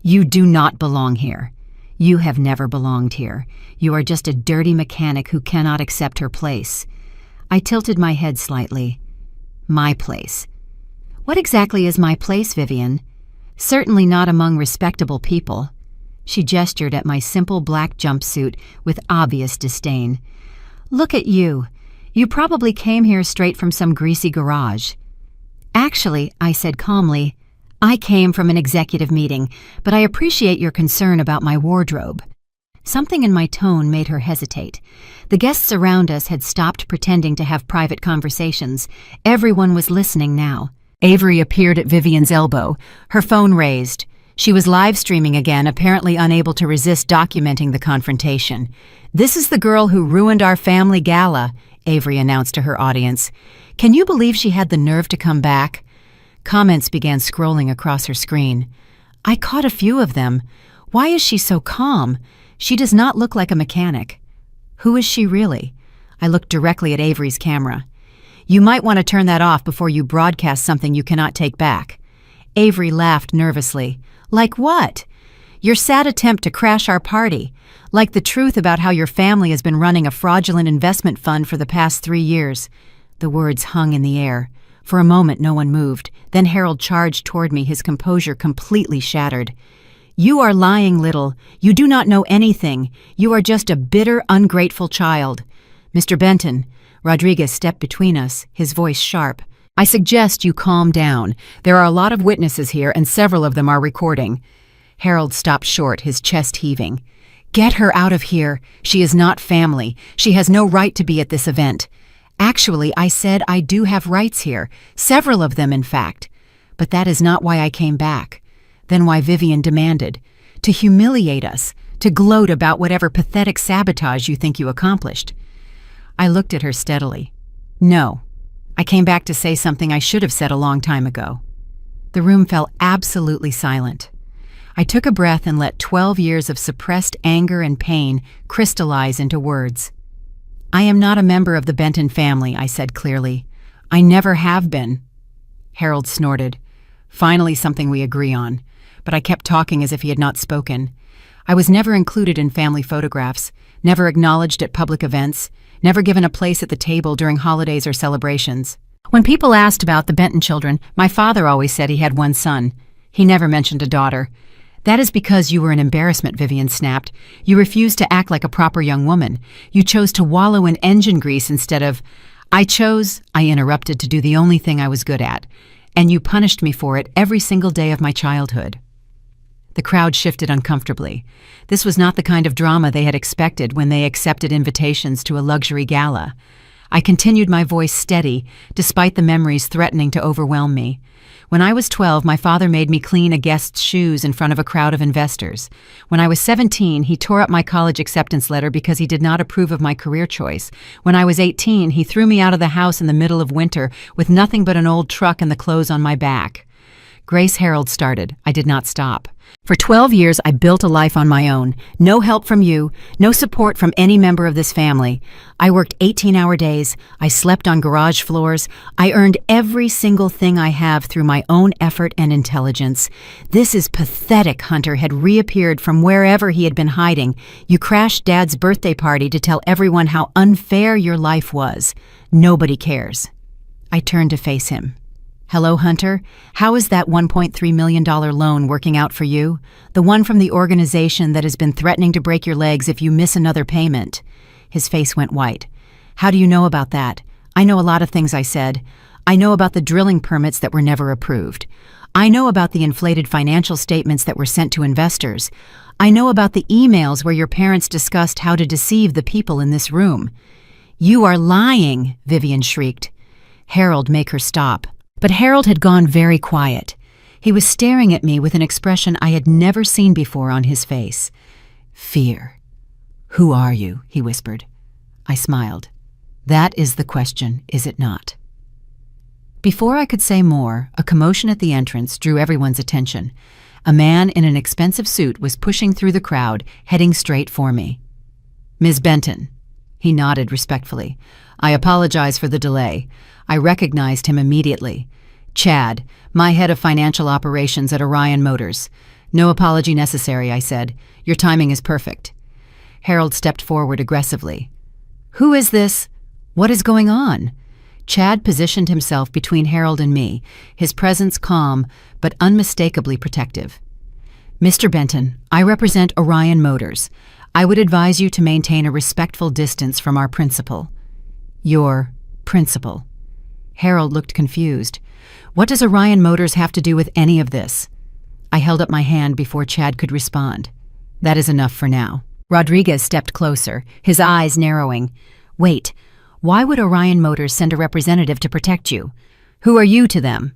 "You do not belong here. You have never belonged here. You are just a dirty mechanic who cannot accept her place." I tilted my head slightly. "My place? What exactly is my place, Vivian? Certainly not among respectable people." She gestured at my simple black jumpsuit with obvious disdain. "Look at you. You probably came here straight from some greasy garage." "Actually," I said calmly, "I came from an executive meeting, but I appreciate your concern about my wardrobe." Something in my tone made her hesitate. The guests around us had stopped pretending to have private conversations. Everyone was listening now. Avery appeared at Vivian's elbow, her phone raised. She was live streaming again, apparently unable to resist documenting the confrontation. "This is the girl who ruined our family gala," Avery announced to her audience. "Can you believe she had the nerve to come back?" Comments began scrolling across her screen. I caught a few of them. "Why is she so calm? She does not look like a mechanic. Who is she really? I looked directly at Avery's camera. You might want to turn that off before you broadcast something you cannot take back. Avery laughed nervously. Like what? Your sad attempt to crash our party. Like the truth about how your family has been running a fraudulent investment fund for the past 3 years. The words hung in the air. For a moment, no one moved. Then Harold charged toward me, his composure completely shattered. You are lying, Little. You do not know anything. You are just a bitter, ungrateful child. Mr. Benton. Rodriguez stepped between us, his voice sharp. I suggest you calm down. There are a lot of witnesses here, and several of them are recording. Harold stopped short, his chest heaving. Get her out of here. She is not family. She has no right to be at this event. Actually, I said I do have rights here. Several of them, in fact. But that is not why I came back. Then why Vivian demanded. To humiliate us. To gloat about whatever pathetic sabotage you think you accomplished. I looked at her steadily. No. I came back to say something I should have said a long time ago. The room fell absolutely silent. I took a breath and let 12 years of suppressed anger and pain crystallize into words. I am not a member of the Benton family, I said clearly. I never have been. Harold snorted. Finally something we agree on. But I kept talking as if he had not spoken. I was never included in family photographs, never acknowledged at public events, never given a place at the table during holidays or celebrations. When people asked about the Benton children, my father always said he had one son. He never mentioned a daughter. That is because you were an embarrassment, Vivian snapped. You refused to act like a proper young woman. You chose to wallow in engine grease instead of... I interrupted, to do the only thing I was good at. And you punished me for it every single day of my childhood. The crowd shifted uncomfortably. This was not the kind of drama they had expected when they accepted invitations to a luxury gala. I continued, my voice steady, despite the memories threatening to overwhelm me. When I was 12, my father made me clean a guest's shoes in front of a crowd of investors. When I was 17, he tore up my college acceptance letter because he did not approve of my career choice. When I was 18, he threw me out of the house in the middle of winter with nothing but an old truck and the clothes on my back. Grace Harold started. I did not stop. For 12 years, I built a life on my own. No help from you, no support from any member of this family. I worked 18-hour days. I slept on garage floors. I earned every single thing I have through my own effort and intelligence. This is pathetic, Hunter had reappeared from wherever he had been hiding. You crashed Dad's birthday party to tell everyone how unfair your life was. Nobody cares. I turned to face him. Hello, Hunter. How is that $1.3 million loan working out for you? The one from the organization that has been threatening to break your legs if you miss another payment. His face went white. How do you know about that? I know a lot of things, I said. I know about the drilling permits that were never approved. I know about the inflated financial statements that were sent to investors. I know about the emails where your parents discussed how to deceive the people in this room. You are lying, Vivian shrieked. Harold, make her stop. But Harold had gone very quiet. He was staring at me with an expression I had never seen before on his face. Fear. Who are you? He whispered. I smiled. That is the question, is it not? Before I could say more, a commotion at the entrance drew everyone's attention. A man in an expensive suit was pushing through the crowd, heading straight for me. Ms. Benton. He nodded respectfully. I apologize for the delay. I recognized him immediately. Chad, my head of financial operations at Orion Motors. No apology necessary, I said. Your timing is perfect. Harold stepped forward aggressively. Who is this? What is going on? Chad positioned himself between Harold and me, his presence calm but unmistakably protective. Mr. Benton, I represent Orion Motors. I would advise you to maintain a respectful distance from our principal. Your principal. Harold looked confused. What does Orion Motors have to do with any of this? I held up my hand before Chad could respond. That is enough for now. Rodriguez stepped closer, his eyes narrowing. Wait, why would Orion Motors send a representative to protect you? Who are you to them?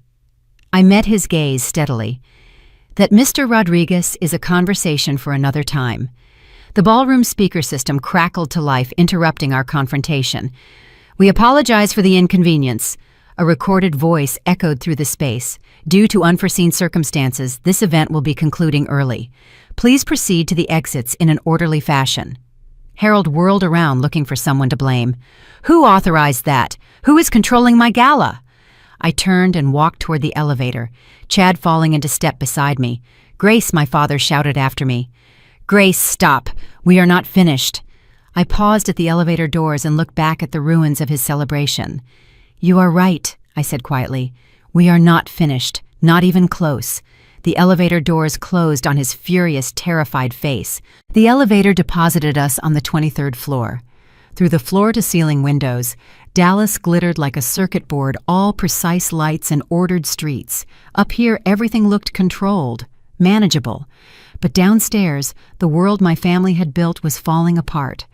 I met his gaze steadily. That, Mr. Rodriguez, is a conversation for another time. The ballroom speaker system crackled to life, interrupting our confrontation. We apologize for the inconvenience. A recorded voice echoed through the space. Due to unforeseen circumstances, this event will be concluding early. Please proceed to the exits in an orderly fashion. Harold whirled around looking for someone to blame. Who authorized that? Who is controlling my gala? I turned and walked toward the elevator, Chad falling into step beside me. Grace, my father shouted after me. Grace, stop. We are not finished. I paused at the elevator doors and looked back at the ruins of his celebration. You are right, I said quietly. We are not finished, not even close. The elevator doors closed on his furious, terrified face. The elevator deposited us on the 23rd floor. Through the floor-to-ceiling windows, Dallas glittered like a circuit board, all precise lights and ordered streets. Up here, everything looked controlled, manageable. But downstairs, the world my family had built was falling apart.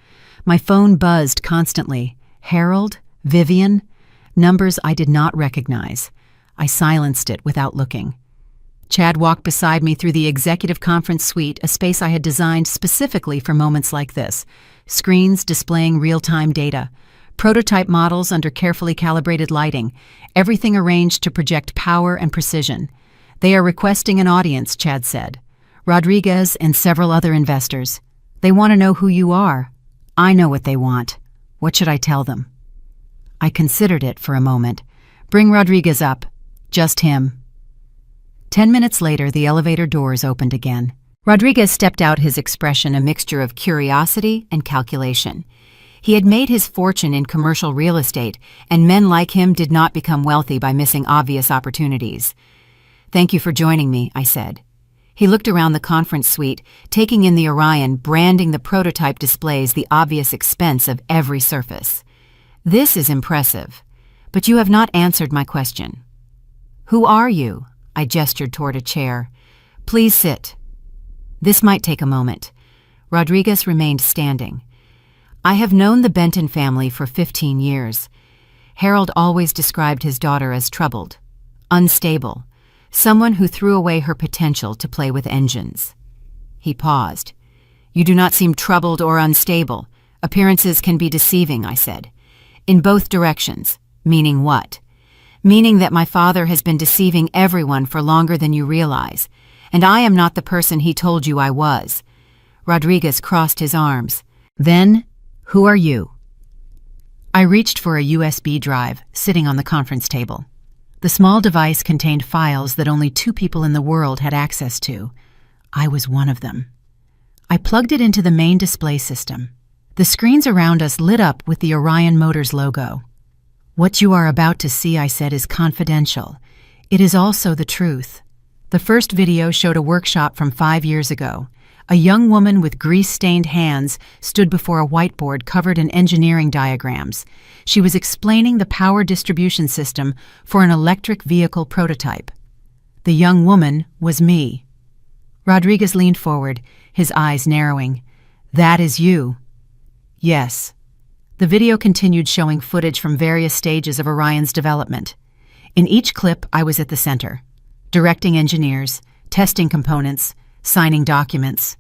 My phone buzzed constantly. Harold? Vivian? Numbers I did not recognize. I silenced it without looking. Chad walked beside me through the executive conference suite, a space I had designed specifically for moments like this. Screens displaying real-time data. Prototype models under carefully calibrated lighting. Everything arranged to project power and precision. They are requesting an audience, Chad said. Rodriguez and several other investors. They want to know who you are. I know what they want. What should I tell them? I considered it for a moment. Bring Rodriguez up. Just him. 10 minutes later, the elevator doors opened again. Rodriguez stepped out, his expression a mixture of curiosity and calculation. He had made his fortune in commercial real estate, and men like him did not become wealthy by missing obvious opportunities. Thank you for joining me, I said. He looked around the conference suite, taking in the Orion, branding the prototype displays the obvious expense of every surface. This is impressive, but you have not answered my question. Who are you? I gestured toward a chair. Please sit. This might take a moment. Rodriguez remained standing. I have known the Benton family for 15 years. Harold always described his daughter as troubled, unstable, someone who threw away her potential to play with engines. He paused. You do not seem troubled or unstable. Appearances can be deceiving, I said. In both directions. Meaning what? Meaning that my father has been deceiving everyone for longer than you realize, and I am not the person he told you I was. Rodriguez crossed his arms. Then, who are you? I reached for a USB drive sitting on the conference table. The small device contained files that only 2 people in the world had access to. I was one of them. I plugged it into the main display system. The screens around us lit up with the Orion Motors logo. What you are about to see, I said, is confidential. It is also the truth. The first video showed a workshop from 5 years ago. A young woman with grease-stained hands stood before a whiteboard covered in engineering diagrams. She was explaining the power distribution system for an electric vehicle prototype. The young woman was me. Rodriguez leaned forward, his eyes narrowing. That is you. Yes. The video continued, showing footage from various stages of Orion's development. In each clip, I was at the center, directing engineers, testing components, signing documents.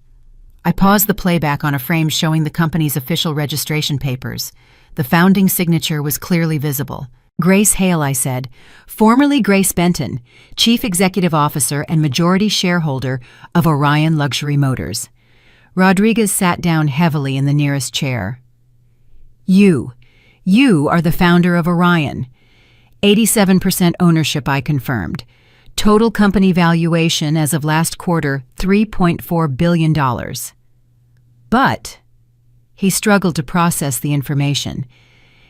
I paused the playback on a frame showing the company's official registration papers. The founding signature was clearly visible. Grace Hale, I said, formerly Grace Benton, Chief Executive Officer and majority shareholder of Orion Luxury Motors. Rodriguez sat down heavily in the nearest chair. You are the founder of Orion. 87% ownership, I confirmed. Total company valuation as of last quarter, $3.4 billion. But he struggled to process the information.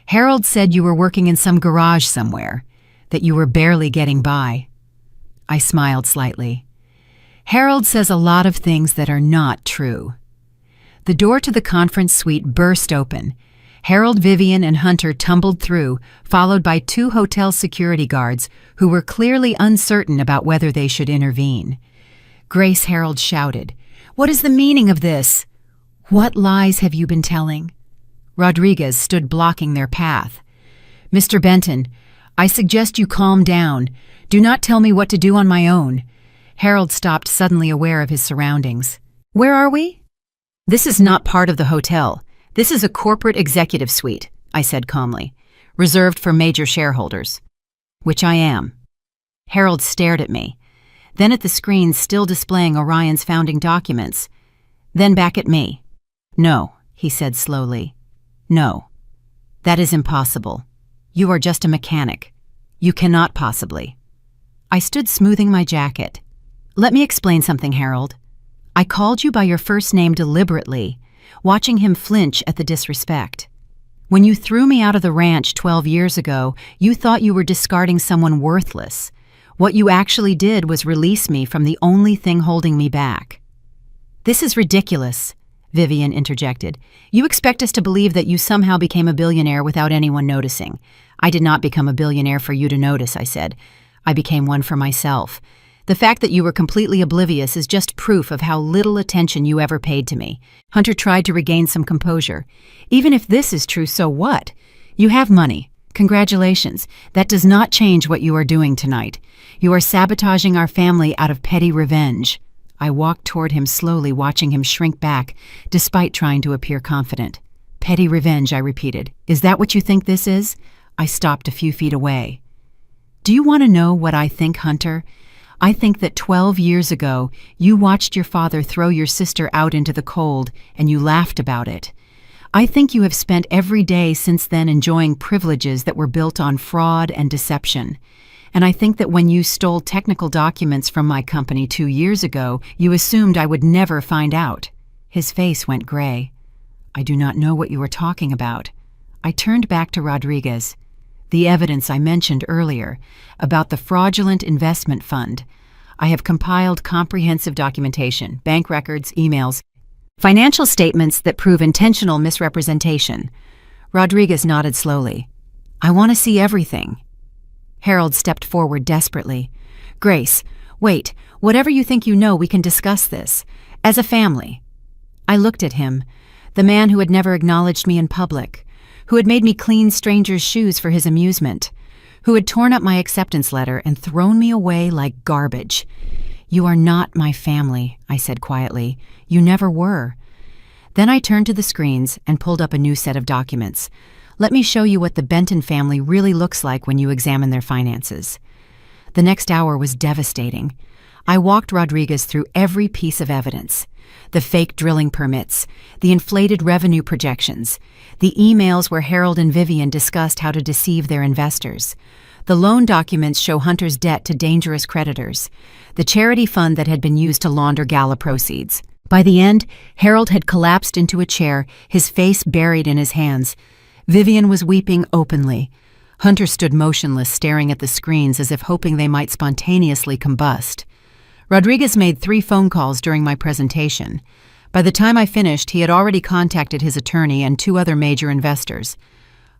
Harold said you were working in some garage somewhere, that you were barely getting by. I smiled slightly. Harold says a lot of things that are not true. The door to the conference suite burst open. Harold, Vivian, and Hunter tumbled through, followed by 2 hotel security guards who were clearly uncertain about whether they should intervene. Grace Harold shouted, "What is the meaning of this? What lies have you been telling?" Rodriguez stood blocking their path. "Mr. Benton, I suggest you calm down. Do not tell me what to do on my own." Harold stopped, suddenly aware of his surroundings. "Where are we?" "This is not part of the hotel. This is a corporate executive suite," I said calmly, "reserved for major shareholders." "Which I am." Harold stared at me. then at the screen still displaying Orion's founding documents, then back at me. "No," he said slowly. "No. That is impossible. You are just a mechanic. You cannot possibly." I stood smoothing my jacket. "Let me explain something, Harold. I called you by your first name deliberately, watching him flinch at the disrespect. When you threw me out of the ranch 12 years ago, you thought you were discarding someone worthless. What you actually did was release me from the only thing holding me back." "This is ridiculous," Vivian interjected. "You expect us to believe that you somehow became a billionaire without anyone noticing." "I did not become a billionaire for you to notice," I said. "I became one for myself. The fact that you were completely oblivious is just proof of how little attention you ever paid to me." Hunter tried to regain some composure. "Even if this is true, so what? You have money. Congratulations. That does not change what you are doing tonight. You are sabotaging our family out of petty revenge." I walked toward him slowly, watching him shrink back, despite trying to appear confident. "Petty revenge," I repeated. "Is that what you think this is?" I stopped a few feet away. "Do you want to know what I think, Hunter? I think that 12 years ago, you watched your father throw your sister out into the cold, and you laughed about it. I think you have spent every day since then enjoying privileges that were built on fraud and deception. And I think that when you stole technical documents from my company 2 years ago, you assumed I would never find out." His face went gray. "I do not know what you are talking about." I turned back to Rodriguez. "The evidence I mentioned earlier, about the fraudulent investment fund. I have compiled comprehensive documentation, bank records, emails, financial statements that prove intentional misrepresentation." Rodriguez nodded slowly. "I want to see everything." Harold stepped forward desperately. "Grace, wait. Whatever you think you know, we can discuss this. As a family." I looked at him, the man who had never acknowledged me in public, who had made me clean strangers' shoes for his amusement, who had torn up my acceptance letter and thrown me away like garbage. "You are not my family," I said quietly. "You never were." Then I turned to the screens and pulled up a new set of documents. "Let me show you what the Benton family really looks like when you examine their finances." The next hour was devastating. I walked Rodriguez through every piece of evidence. The fake drilling permits, the inflated revenue projections, the emails where Harold and Vivian discussed how to deceive their investors. The loan documents show Hunter's debt to dangerous creditors, the charity fund that had been used to launder Gala proceeds. By the end, Harold had collapsed into a chair, his face buried in his hands. Vivian was weeping openly. Hunter stood motionless, staring at the screens as if hoping they might spontaneously combust. Rodriguez made 3 phone calls during my presentation. By the time I finished, he had already contacted his attorney and 2 other major investors.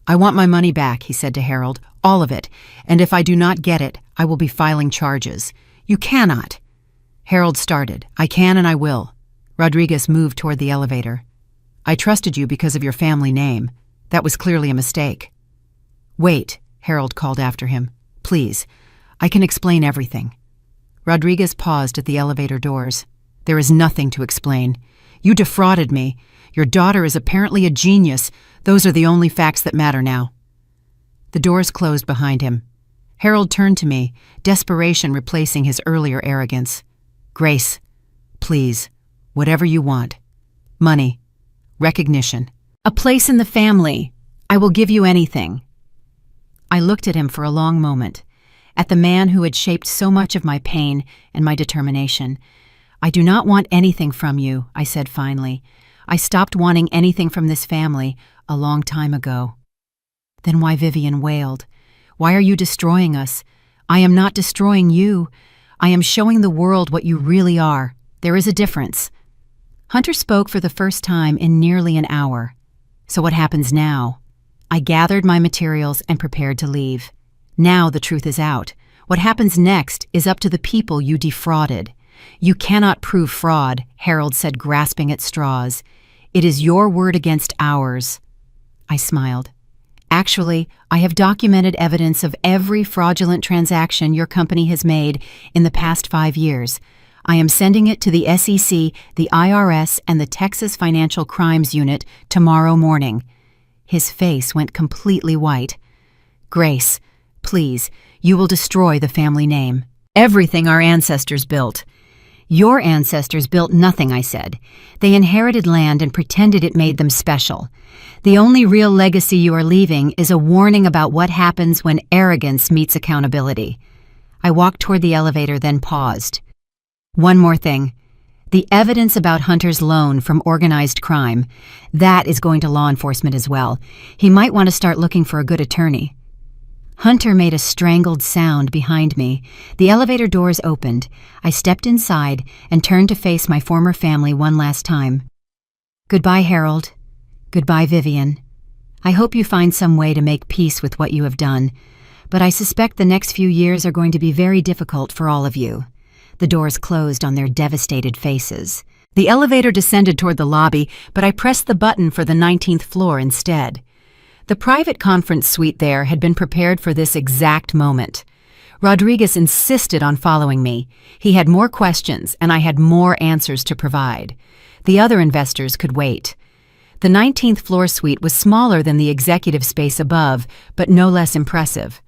"I want my money back," he said to Harold, "all of it, and if I do not get it, I will be filing charges." "You cannot." Harold started. "I can and I will." Rodriguez moved toward the elevator. "I trusted you because of your family name. That was clearly a mistake." "Wait," Harold called after him. "Please, I can explain everything." Rodriguez paused at the elevator doors. "There is nothing to explain. You defrauded me. Your daughter is apparently a genius. Those are the only facts that matter now." The doors closed behind him. Harold turned to me, desperation replacing his earlier arrogance. "Grace, please, whatever you want. Money, recognition, a place in the family. I will give you anything." I looked at him for a long moment, at the man who had shaped so much of my pain and my determination. "I do not want anything from you," I said finally. "I stopped wanting anything from this family a long time ago." "Then why?" Vivian wailed. "Why are you destroying us? I am not destroying you. I am showing the world what you really are. There is a difference." Hunter spoke for the first time in nearly an hour. "So what happens now?" I gathered my materials and prepared to leave. "Now the truth is out. What happens next is up to the people you defrauded. You cannot prove fraud," Harold said, grasping at straws. "It is your word against ours." I smiled. "Actually, I have documented evidence of every fraudulent transaction your company has made in the past 5 years. I am sending it to the SEC, the IRS, and the Texas Financial Crimes Unit tomorrow morning." His face went completely white. "Grace, please, you will destroy the family name." Everything our ancestors built. Your ancestors built nothing, I said. They inherited land and pretended it made them special. The only real legacy you are leaving is a warning about what happens when arrogance meets accountability. I walked toward the elevator, then paused. One more thing. The evidence about Hunter's loan from organized crime, that is going to law enforcement as well. He might want to start looking for a good attorney. Hunter made a strangled sound behind me. The elevator doors opened. I stepped inside and turned to face my former family one last time. Goodbye, Harold. Goodbye, Vivian. I hope you find some way to make peace with what you have done, but I suspect the next few years are going to be very difficult for all of you. The doors closed on their devastated faces. The elevator descended toward the lobby, but I pressed the button for the 19th floor instead. The private conference suite there had been prepared for this exact moment. Rodriguez insisted on following me. He had more questions, and I had more answers to provide. The other investors could wait. The 19th floor suite was smaller than the executive space above, but no less impressive.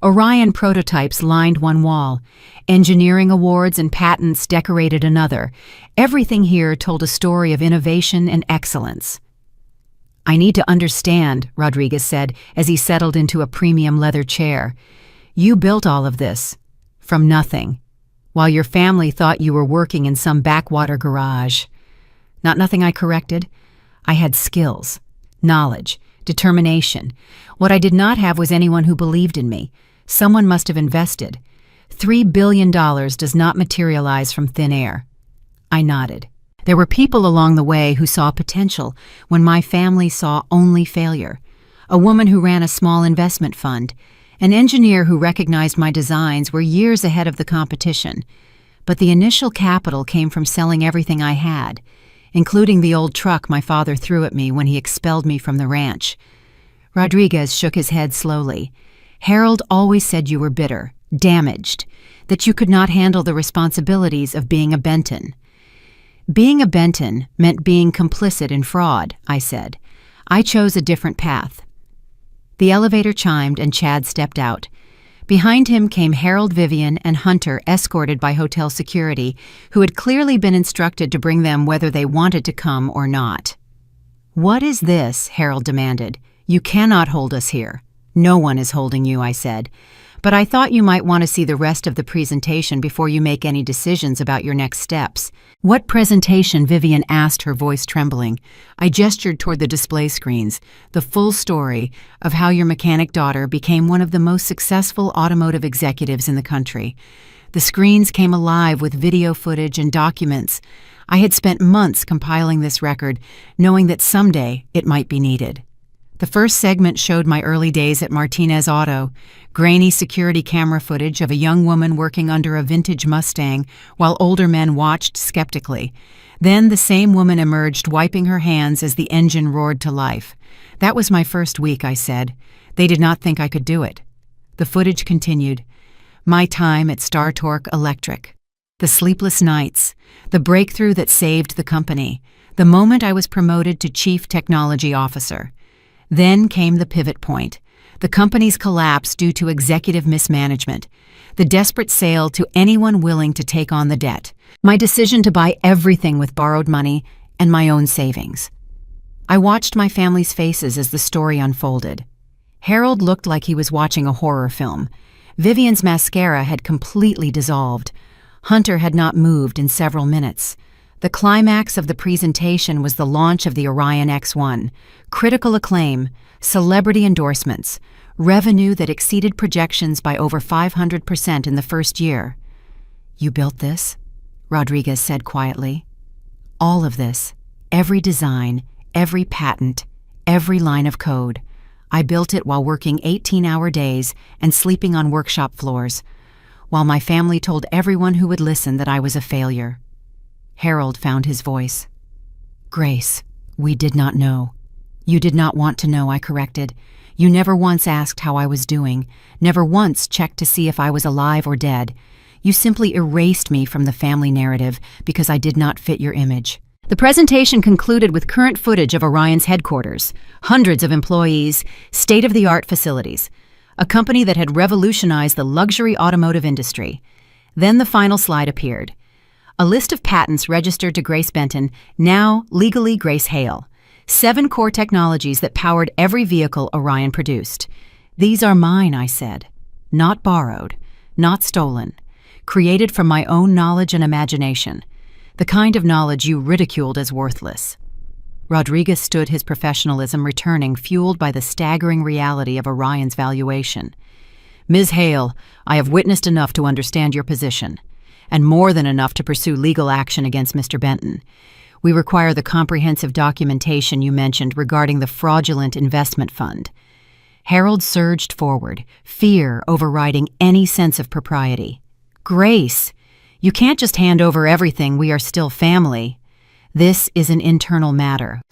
Orion prototypes lined one wall. Engineering awards and patents decorated another. Everything here told a story of innovation and excellence. I need to understand, Rodriguez said as he settled into a premium leather chair. You built all of this from nothing, while your family thought you were working in some backwater garage. Not nothing, I corrected. I had skills, knowledge, determination. What I did not have was anyone who believed in me. Someone must have invested. $3 billion does not materialize from thin air. I nodded. There were people along the way who saw potential when my family saw only failure. A woman who ran a small investment fund. An engineer who recognized my designs were years ahead of the competition. But the initial capital came from selling everything I had, including the old truck my father threw at me when he expelled me from the ranch. Rodriguez shook his head slowly. Harold always said you were bitter, damaged, that you could not handle the responsibilities of being a Benton. Being a Benton meant being complicit in fraud, I said. I chose a different path. The elevator chimed and Chad stepped out. Behind him came Harold, Vivian, and Hunter, escorted by hotel security, who had clearly been instructed to bring them whether they wanted to come or not. What is this? Harold demanded. You cannot hold us here. No one is holding you, I said. But I thought you might want to see the rest of the presentation before you make any decisions about your next steps. What presentation? Vivian asked, her voice trembling. I gestured toward the display screens, the full story of how your mechanic daughter became one of the most successful automotive executives in the country. The screens came alive with video footage and documents. I had spent months compiling this record, knowing that someday it might be needed. The first segment showed my early days at Martinez Auto, grainy security camera footage of a young woman working under a vintage Mustang while older men watched skeptically. Then the same woman emerged, wiping her hands as the engine roared to life. That was my first week, I said. They did not think I could do it. The footage continued. My time at Star Torque Electric. The sleepless nights. The breakthrough that saved the company. The moment I was promoted to Chief Technology Officer. Then came the pivot point, the company's collapse due to executive mismanagement, the desperate sale to anyone willing to take on the debt, my decision to buy everything with borrowed money and my own savings. I watched my family's faces as the story unfolded. Harold looked like he was watching a horror film. Vivian's mascara had completely dissolved. Hunter had not moved in several minutes. The climax of the presentation was the launch of the Orion X1, critical acclaim, celebrity endorsements, revenue that exceeded projections by over 500% in the first year. You built this? Rodriguez said quietly. All of this, every design, every patent, every line of code. I built it while working 18-hour days and sleeping on workshop floors, while my family told everyone who would listen that I was a failure. Harold found his voice. Grace, we did not know. You did not want to know, I corrected. You never once asked how I was doing, never once checked to see if I was alive or dead. You simply erased me from the family narrative because I did not fit your image. The presentation concluded with current footage of Orion's headquarters, hundreds of employees, state-of-the-art facilities, a company that had revolutionized the luxury automotive industry. Then the final slide appeared. A list of patents registered to Grace Benton, now legally Grace Hale. 7 core technologies that powered every vehicle Orion produced. These are mine, I said. Not borrowed, not stolen. Created from my own knowledge and imagination. The kind of knowledge you ridiculed as worthless. Rodriguez stood his professionalism returning, fueled by the staggering reality of Orion's valuation. Ms. Hale, I have witnessed enough to understand your position, and more than enough to pursue legal action against Mr. Benton. We require the comprehensive documentation you mentioned regarding the fraudulent investment fund. Harold surged forward, fear overriding any sense of propriety. Grace, you can't just hand over everything. We are still family. This is an internal matter.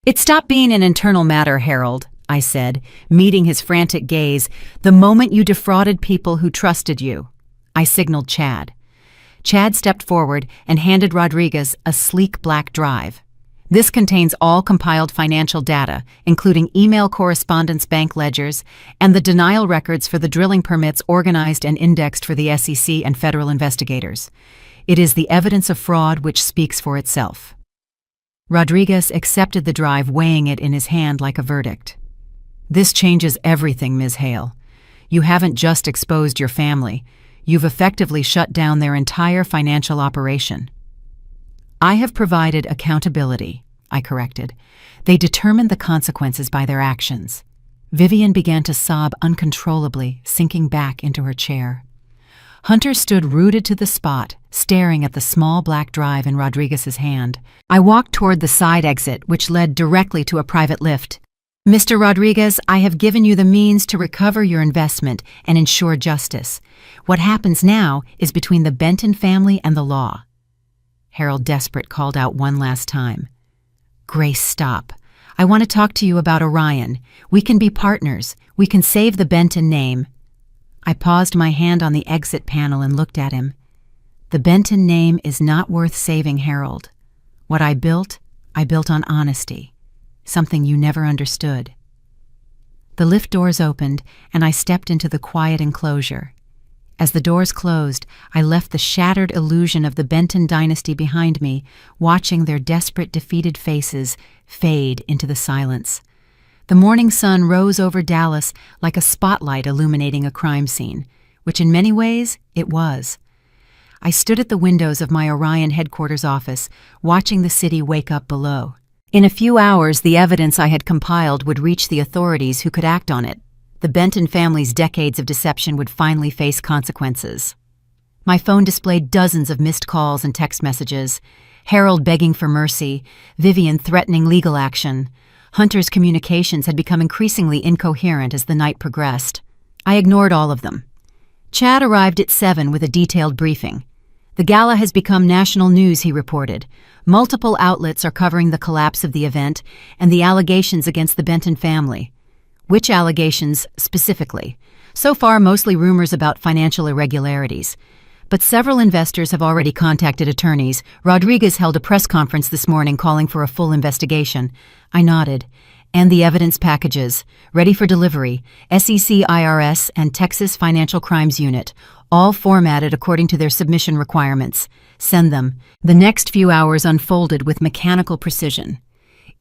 It stopped being an internal matter, Harold, I said, meeting his frantic gaze, the moment you defrauded people who trusted you. I signaled Chad. Chad stepped forward and handed Rodriguez a sleek black drive. This contains all compiled financial data, including email correspondence, bank ledgers, and the denial records for the drilling permits organized and indexed for the SEC and federal investigators. It is the evidence of fraud which speaks for itself. Rodriguez accepted the drive, weighing it in his hand like a verdict. This changes everything, Ms. Hale. You haven't just exposed your family. You've effectively shut down their entire financial operation. I have provided accountability, I corrected. They determined the consequences by their actions. Vivian began to sob uncontrollably, sinking back into her chair. Hunter stood rooted to the spot, staring at the small black drive in Rodriguez's hand. I walked toward the side exit, which led directly to a private lift. Mr. Rodriguez, I have given you the means to recover your investment and ensure justice. What happens now is between the Benton family and the law. Harold, desperate, called out one last time. Grace, stop. I want to talk to you about Orion. We can be partners. We can save the Benton name. I paused my hand on the exit panel and looked at him. The Benton name is not worth saving, Harold. What I built on honesty. Something you never understood. The lift doors opened, and I stepped into the quiet enclosure. As the doors closed, I left the shattered illusion of the Benton dynasty behind me, watching their desperate, defeated faces fade into the silence. The morning sun rose over Dallas like a spotlight illuminating a crime scene, which in many ways it was. I stood at the windows of my Orion headquarters office, watching the city wake up below. In a few hours, the evidence I had compiled would reach the authorities who could act on it. The Benton family's decades of deception would finally face consequences. My phone displayed dozens of missed calls and text messages. Harold begging for mercy, Vivian threatening legal action. Hunter's communications had become increasingly incoherent as the night progressed. I ignored all of them. Chad arrived at 7 with a detailed briefing. The Gala has become national news, he reported. Multiple outlets are covering the collapse of the event and the allegations against the Benton family. Which allegations specifically? So far, mostly rumors about financial irregularities. But several investors have already contacted attorneys. Rodriguez held a press conference this morning calling for a full investigation. I nodded. And the evidence packages, ready for delivery, SEC, IRS, and Texas Financial Crimes Unit, all formatted according to their submission requirements. Send them. The next few hours unfolded with mechanical precision.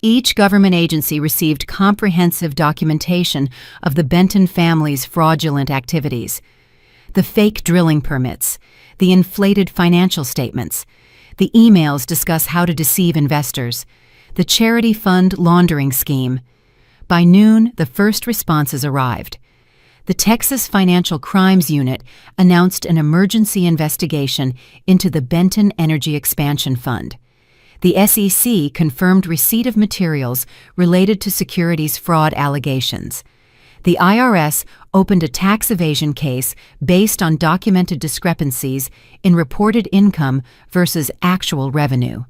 Each government agency received comprehensive documentation of the Benton family's fraudulent activities. The fake drilling permits, the inflated financial statements, the emails discuss how to deceive investors, the charity fund laundering scheme. By noon, the first responses arrived. The Texas Financial Crimes Unit announced an emergency investigation into the Benton Energy Expansion Fund. The SEC confirmed receipt of materials related to securities fraud allegations. The IRS opened a tax evasion case based on documented discrepancies in reported income versus actual revenue.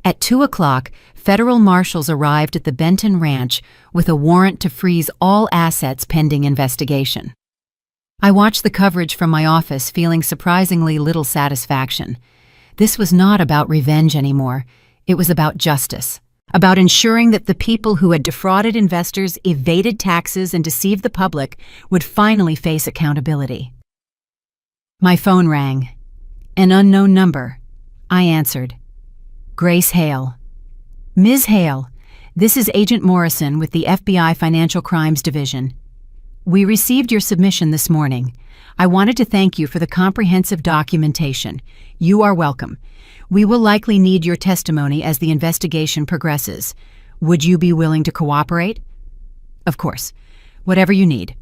At 2 o'clock, federal marshals arrived at the Benton Ranch with a warrant to freeze all assets pending investigation. I watched the coverage from my office, feeling surprisingly little satisfaction. This was not about revenge anymore. It was about justice. About ensuring that the people who had defrauded investors, evaded taxes, and deceived the public would finally face accountability. My phone rang. An unknown number. I answered. Grace Hale. Ms. Hale, this is Agent Morrison with the FBI Financial Crimes Division. We received your submission this morning. I wanted to thank you for the comprehensive documentation. You are welcome. We will likely need your testimony as the investigation progresses. Would you be willing to cooperate? Of course. Whatever you need.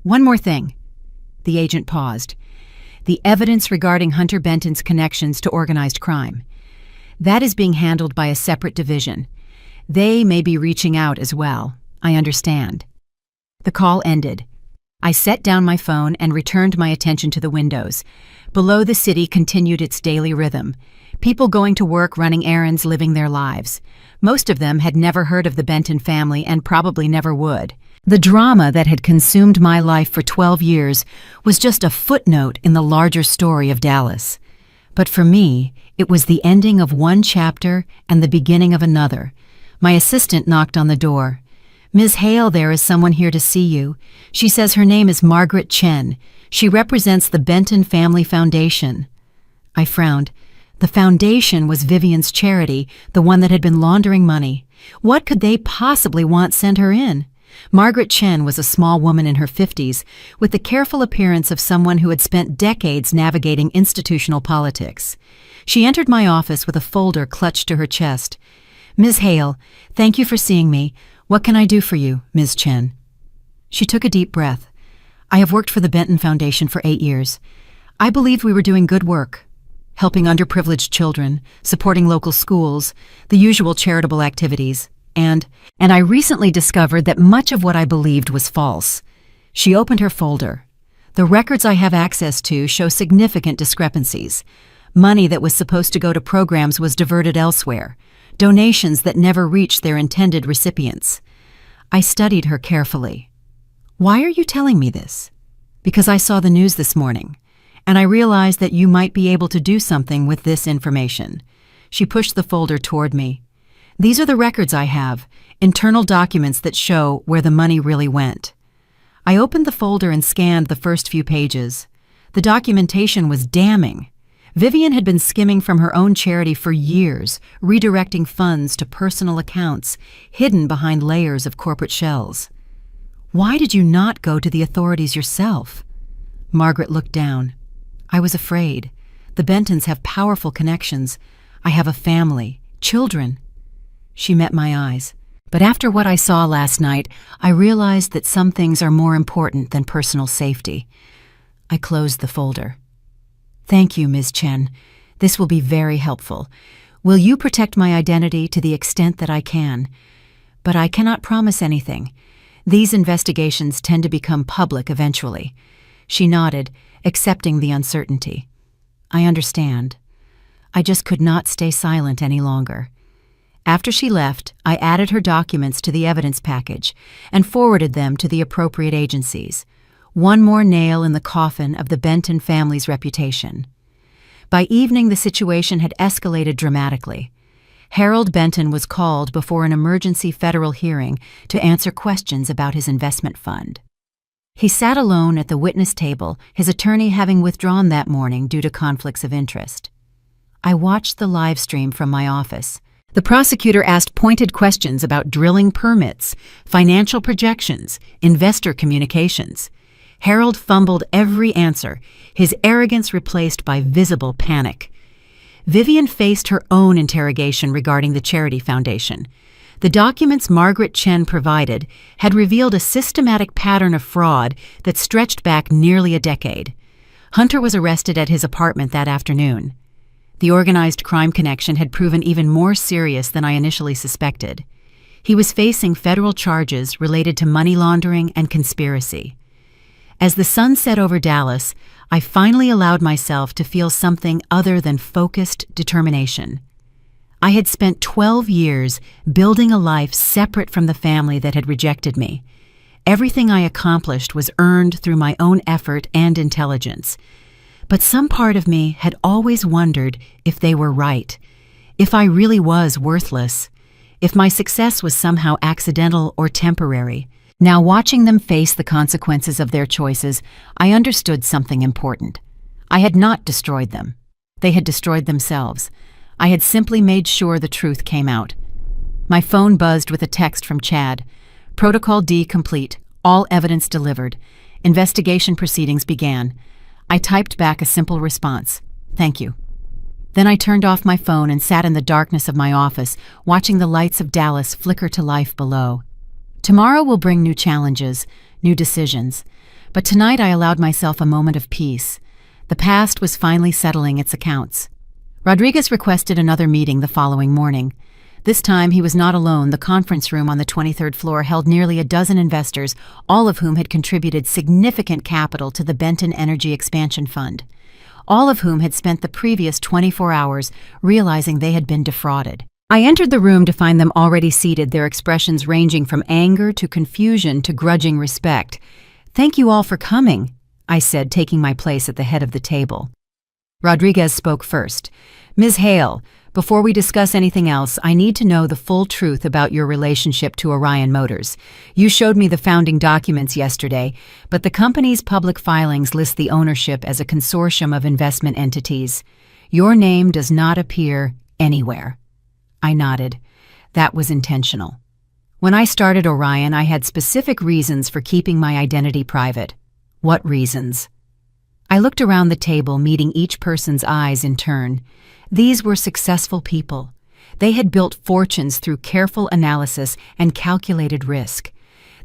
One more thing. The agent paused. The evidence regarding Hunter Benton's connections to organized crime. That is being handled by a separate division. They may be reaching out as well. I understand. The call ended. I set down my phone and returned my attention to the windows. Below, the city continued its daily rhythm. People going to work, running errands, living their lives. Most of them had never heard of the Benton family and probably never would. The drama that had consumed my life for 12 years was just a footnote in the larger story of Dallas. But for me, it was the ending of one chapter and the beginning of another. My assistant knocked on the door. Ms. Hale, there is someone here to see you. She says her name is Margaret Chen. She represents the Benton Family Foundation. I frowned. The foundation was Vivian's charity, the one that had been laundering money. What could they possibly want sent her in? Margaret Chen was a small woman in her 50s, with the careful appearance of someone who had spent decades navigating institutional politics. She entered my office with a folder clutched to her chest. Ms. Hale, thank you for seeing me. What can I do for you, Ms. Chen? She took a deep breath. I have worked for the Benton Foundation for 8 years. I believed we were doing good work, helping underprivileged children, supporting local schools, the usual charitable activities. And I recently discovered that much of what I believed was false. She opened her folder. The records I have access to show significant discrepancies. Money that was supposed to go to programs was diverted elsewhere. Donations that never reached their intended recipients. I studied her carefully. Why are you telling me this? Because I saw the news this morning, and I realized that you might be able to do something with this information. She pushed the folder toward me. These are the records I have, internal documents that show where the money really went. I opened the folder and scanned the first few pages. The documentation was damning. Vivian had been skimming from her own charity for years, redirecting funds to personal accounts, hidden behind layers of corporate shells. Why did you not go to the authorities yourself? Margaret looked down. I was afraid. The Bentons have powerful connections. I have a family, children. She met my eyes. But after what I saw last night, I realized that some things are more important than personal safety. I closed the folder. Thank you, Ms. Chen. This will be very helpful. Will you protect my identity to the extent that I can? But I cannot promise anything. These investigations tend to become public eventually. She nodded, accepting the uncertainty. I understand. I just could not stay silent any longer. After she left, I added her documents to the evidence package and forwarded them to the appropriate agencies. One more nail in the coffin of the Benton family's reputation. By evening, the situation had escalated dramatically. Harold Benton was called before an emergency federal hearing to answer questions about his investment fund. He sat alone at the witness table, his attorney having withdrawn that morning due to conflicts of interest. I watched the live stream from my office. The prosecutor asked pointed questions about drilling permits, financial projections, investor communications. Harold fumbled every answer, his arrogance replaced by visible panic. Vivian faced her own interrogation regarding the charity foundation. The documents Margaret Chen provided had revealed a systematic pattern of fraud that stretched back nearly a decade. Hunter was arrested at his apartment that afternoon. The organized crime connection had proven even more serious than I initially suspected. He was facing federal charges related to money laundering and conspiracy. As the sun set over Dallas, I finally allowed myself to feel something other than focused determination. I had spent 12 years building a life separate from the family that had rejected me. Everything I accomplished was earned through my own effort and intelligence. But some part of me had always wondered if they were right, if I really was worthless, if my success was somehow accidental or temporary. Now, watching them face the consequences of their choices, I understood something important. I had not destroyed them. They had destroyed themselves. I had simply made sure the truth came out. My phone buzzed with a text from Chad. Protocol D complete. All evidence delivered. Investigation proceedings began. I typed back a simple response. Thank you. Then I turned off my phone and sat in the darkness of my office, watching the lights of Dallas flicker to life below. Tomorrow will bring new challenges, new decisions. But tonight I allowed myself a moment of peace. The past was finally settling its accounts. Rodriguez requested another meeting the following morning. This time he was not alone. The conference room on the 23rd floor held nearly a dozen investors, all of whom had contributed significant capital to the Benton Energy Expansion Fund. All of whom had spent the previous 24 hours realizing they had been defrauded. I entered the room to find them already seated, their expressions ranging from anger to confusion to grudging respect. "Thank you all for coming," I said, taking my place at the head of the table. Rodriguez spoke first. "Ms. Hale, before we discuss anything else, I need to know the full truth about your relationship to Orion Motors. You showed me the founding documents yesterday, but the company's public filings list the ownership as a consortium of investment entities. Your name does not appear anywhere." I nodded. That was intentional. When I started Orion, I had specific reasons for keeping my identity private. What reasons? I looked around the table, meeting each person's eyes in turn. These were successful people. They had built fortunes through careful analysis and calculated risk.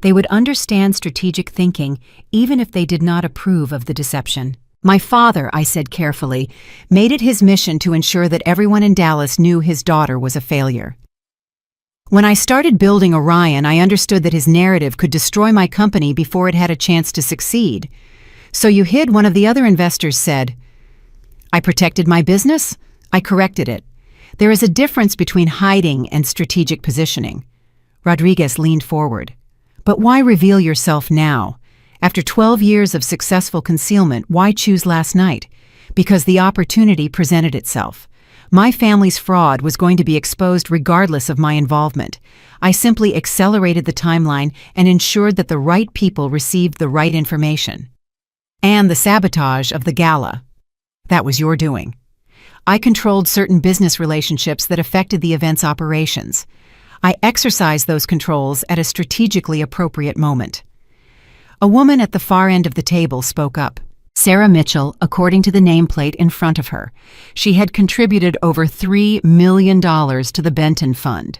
They would understand strategic thinking even if they did not approve of the deception. "My father," I said carefully, "made it his mission to ensure that everyone in Dallas knew his daughter was a failure. When I started building Orion, I understood that his narrative could destroy my company before it had a chance to succeed. So you hid," one of the other investors said. "I protected my business? I corrected it. There is a difference between hiding and strategic positioning." Rodriguez leaned forward. "But why reveal yourself now? After 12 years of successful concealment, why choose last night? Because the opportunity presented itself. My family's fraud was going to be exposed regardless of my involvement. I simply accelerated the timeline and ensured that the right people received the right information. And the sabotage of the Gala. That was your doing. I controlled certain business relationships that affected the event's operations. I exercised those controls at a strategically appropriate moment." A woman at the far end of the table spoke up. Sarah Mitchell, according to the nameplate in front of her. She had contributed over $3 million to the Benton Fund.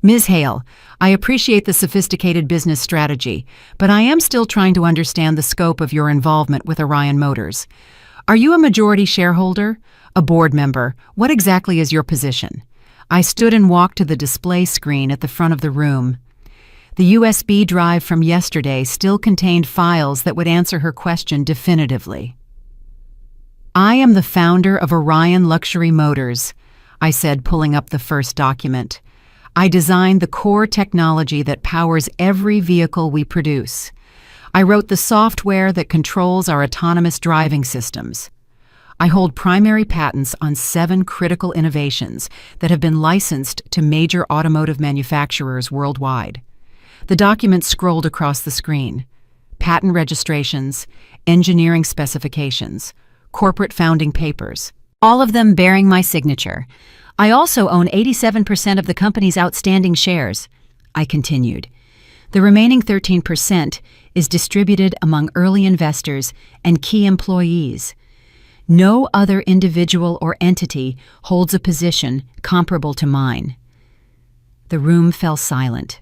"Ms. Hale, I appreciate the sophisticated business strategy, but I am still trying to understand the scope of your involvement with Orion Motors. Are you a majority shareholder? A board member? What exactly is your position?" I stood and walked to the display screen at the front of the room. The USB drive from yesterday still contained files that would answer her question definitively. "I am the founder of Orion Luxury Motors," I said, pulling up the first document. "I designed the core technology that powers every vehicle we produce. I wrote the software that controls our autonomous driving systems. I hold primary patents on 7 critical innovations that have been licensed to major automotive manufacturers worldwide." The document scrolled across the screen. Patent registrations, engineering specifications, corporate founding papers, all of them bearing my signature. "I also own 87% of the company's outstanding shares," I continued. "The remaining 13% is distributed among early investors and key employees. No other individual or entity holds a position comparable to mine." The room fell silent.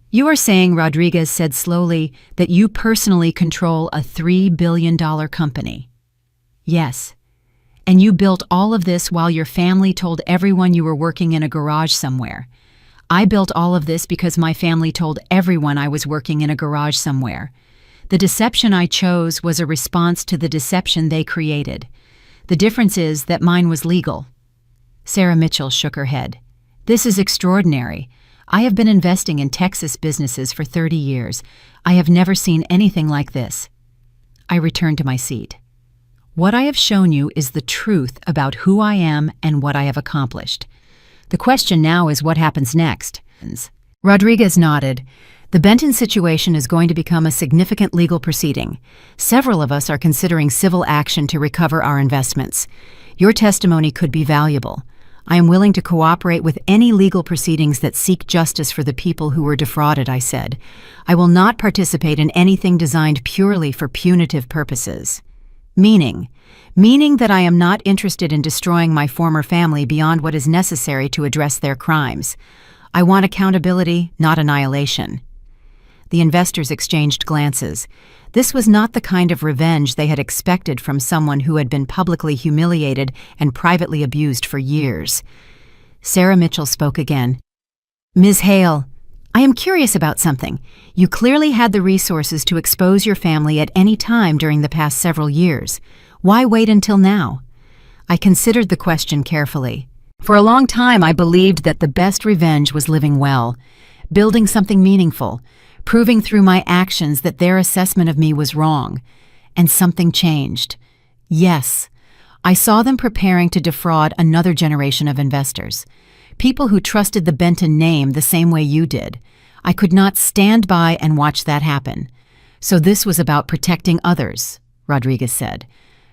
"You are saying," Rodriguez said slowly, "that you personally control a $3 billion company?" "Yes. And you built all of this while your family told everyone you were working in a garage somewhere. I built all of this because my family told everyone I was working in a garage somewhere. The deception I chose was a response to the deception they created. The difference is that mine was legal." Sarah Mitchell shook her head. "This is extraordinary. I have been investing in Texas businesses for 30 years. I have never seen anything like this." I returned to my seat. "What I have shown you is the truth about who I am and what I have accomplished. The question now is what happens next." Rodriguez nodded. The Benton situation is going to become a significant legal proceeding. Several of us are considering civil action to recover our investments. Your testimony could be valuable. I am willing to cooperate with any legal proceedings that seek justice for the people who were defrauded, I said. I will not participate in anything designed purely for punitive purposes. Meaning that I am not interested in destroying my former family beyond what is necessary to address their crimes. I want accountability, not annihilation. The investors exchanged glances. This was not the kind of revenge they had expected from someone who had been publicly humiliated and privately abused for years. Sarah Mitchell spoke again. Ms. Hale, I am curious about something. You clearly had the resources to expose your family at any time during the past several years. Why wait until now? I considered the question carefully. For a long time, I believed that the best revenge was living well, building something meaningful, proving through my actions that their assessment of me was wrong. And something changed. Yes, I saw them preparing to defraud another generation of investors. People who trusted the Benton name the same way you did. I could not stand by and watch that happen. So this was about protecting others, Rodriguez said.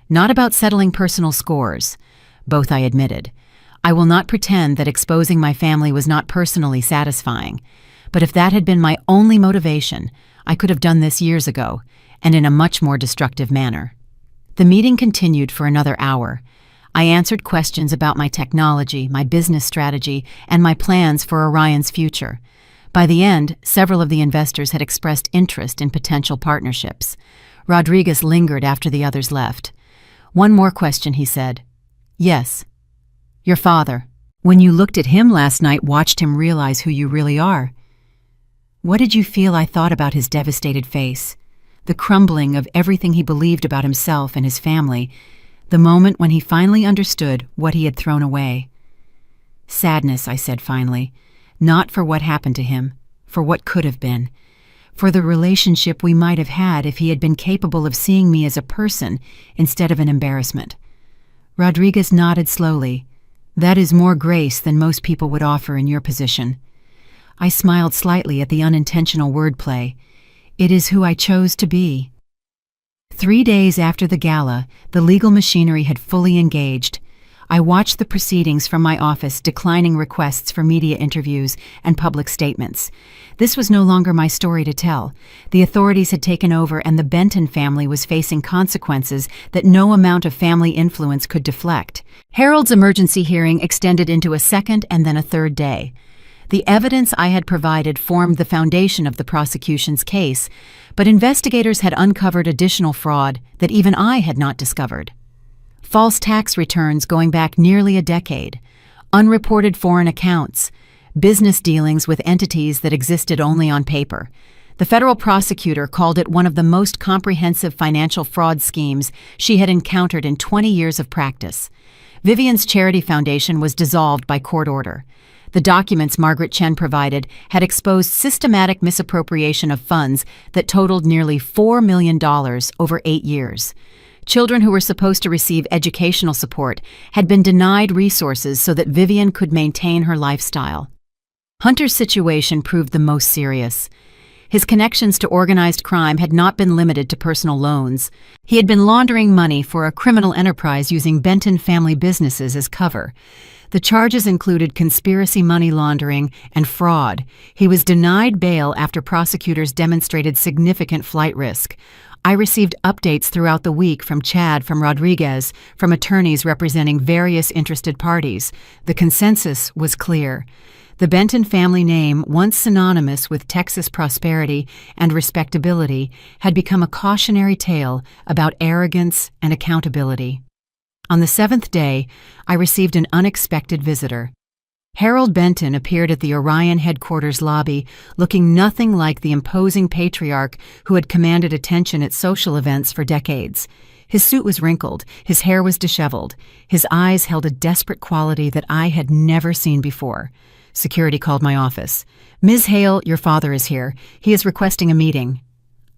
Not about settling personal scores. Both I admitted. I will not pretend that exposing my family was not personally satisfying. But if that had been my only motivation, I could have done this years ago, and in a much more destructive manner. The meeting continued for another hour. I answered questions about my technology, my business strategy, and my plans for Orion's future. By the end, several of the investors had expressed interest in potential partnerships. Rodriguez lingered after the others left. One more question, he said. Yes. Your father. When you looked at him last night, watched him realize who you really are. What did you feel I thought about his devastated face? The crumbling of everything he believed about himself and his family, the moment when he finally understood what he had thrown away. Sadness, I said finally, not for what happened to him, for what could have been, for the relationship we might have had if he had been capable of seeing me as a person instead of an embarrassment. Rodriguez nodded slowly. That is more grace than most people would offer in your position. I smiled slightly at the unintentional wordplay. It is who I chose to be. 3 days after the gala, the legal machinery had fully engaged. I watched the proceedings from my office, declining requests for media interviews and public statements. This was no longer my story to tell. The authorities had taken over, and the Benton family was facing consequences that no amount of family influence could deflect. Harold's emergency hearing extended into a second and then a third day. The evidence I had provided formed the foundation of the prosecution's case, but investigators had uncovered additional fraud that even I had not discovered. False tax returns going back nearly a decade, unreported foreign accounts, business dealings with entities that existed only on paper. The federal prosecutor called it one of the most comprehensive financial fraud schemes she had encountered in 20 years of practice. Vivian's charity foundation was dissolved by court order. The documents Margaret Chen provided had exposed systematic misappropriation of funds that totaled nearly $4 million over 8 years. Children who were supposed to receive educational support had been denied resources so that Vivian could maintain her lifestyle. Hunter's situation proved the most serious. His connections to organized crime had not been limited to personal loans. He had been laundering money for a criminal enterprise using Benton family businesses as cover. The charges included conspiracy money laundering and fraud. He was denied bail after prosecutors demonstrated significant flight risk. I received updates throughout the week from Chad, from Rodriguez, from attorneys representing various interested parties. The consensus was clear. The Benton family name, once synonymous with Texas prosperity and respectability, had become a cautionary tale about arrogance and accountability. On the 7th day, I received an unexpected visitor. Harold Benton appeared at the Orion headquarters lobby, looking nothing like the imposing patriarch who had commanded attention at social events for decades. His suit was wrinkled, his hair was disheveled, his eyes held a desperate quality that I had never seen before. Security called my office. "Ms. Hale, your father is here. He is requesting a meeting."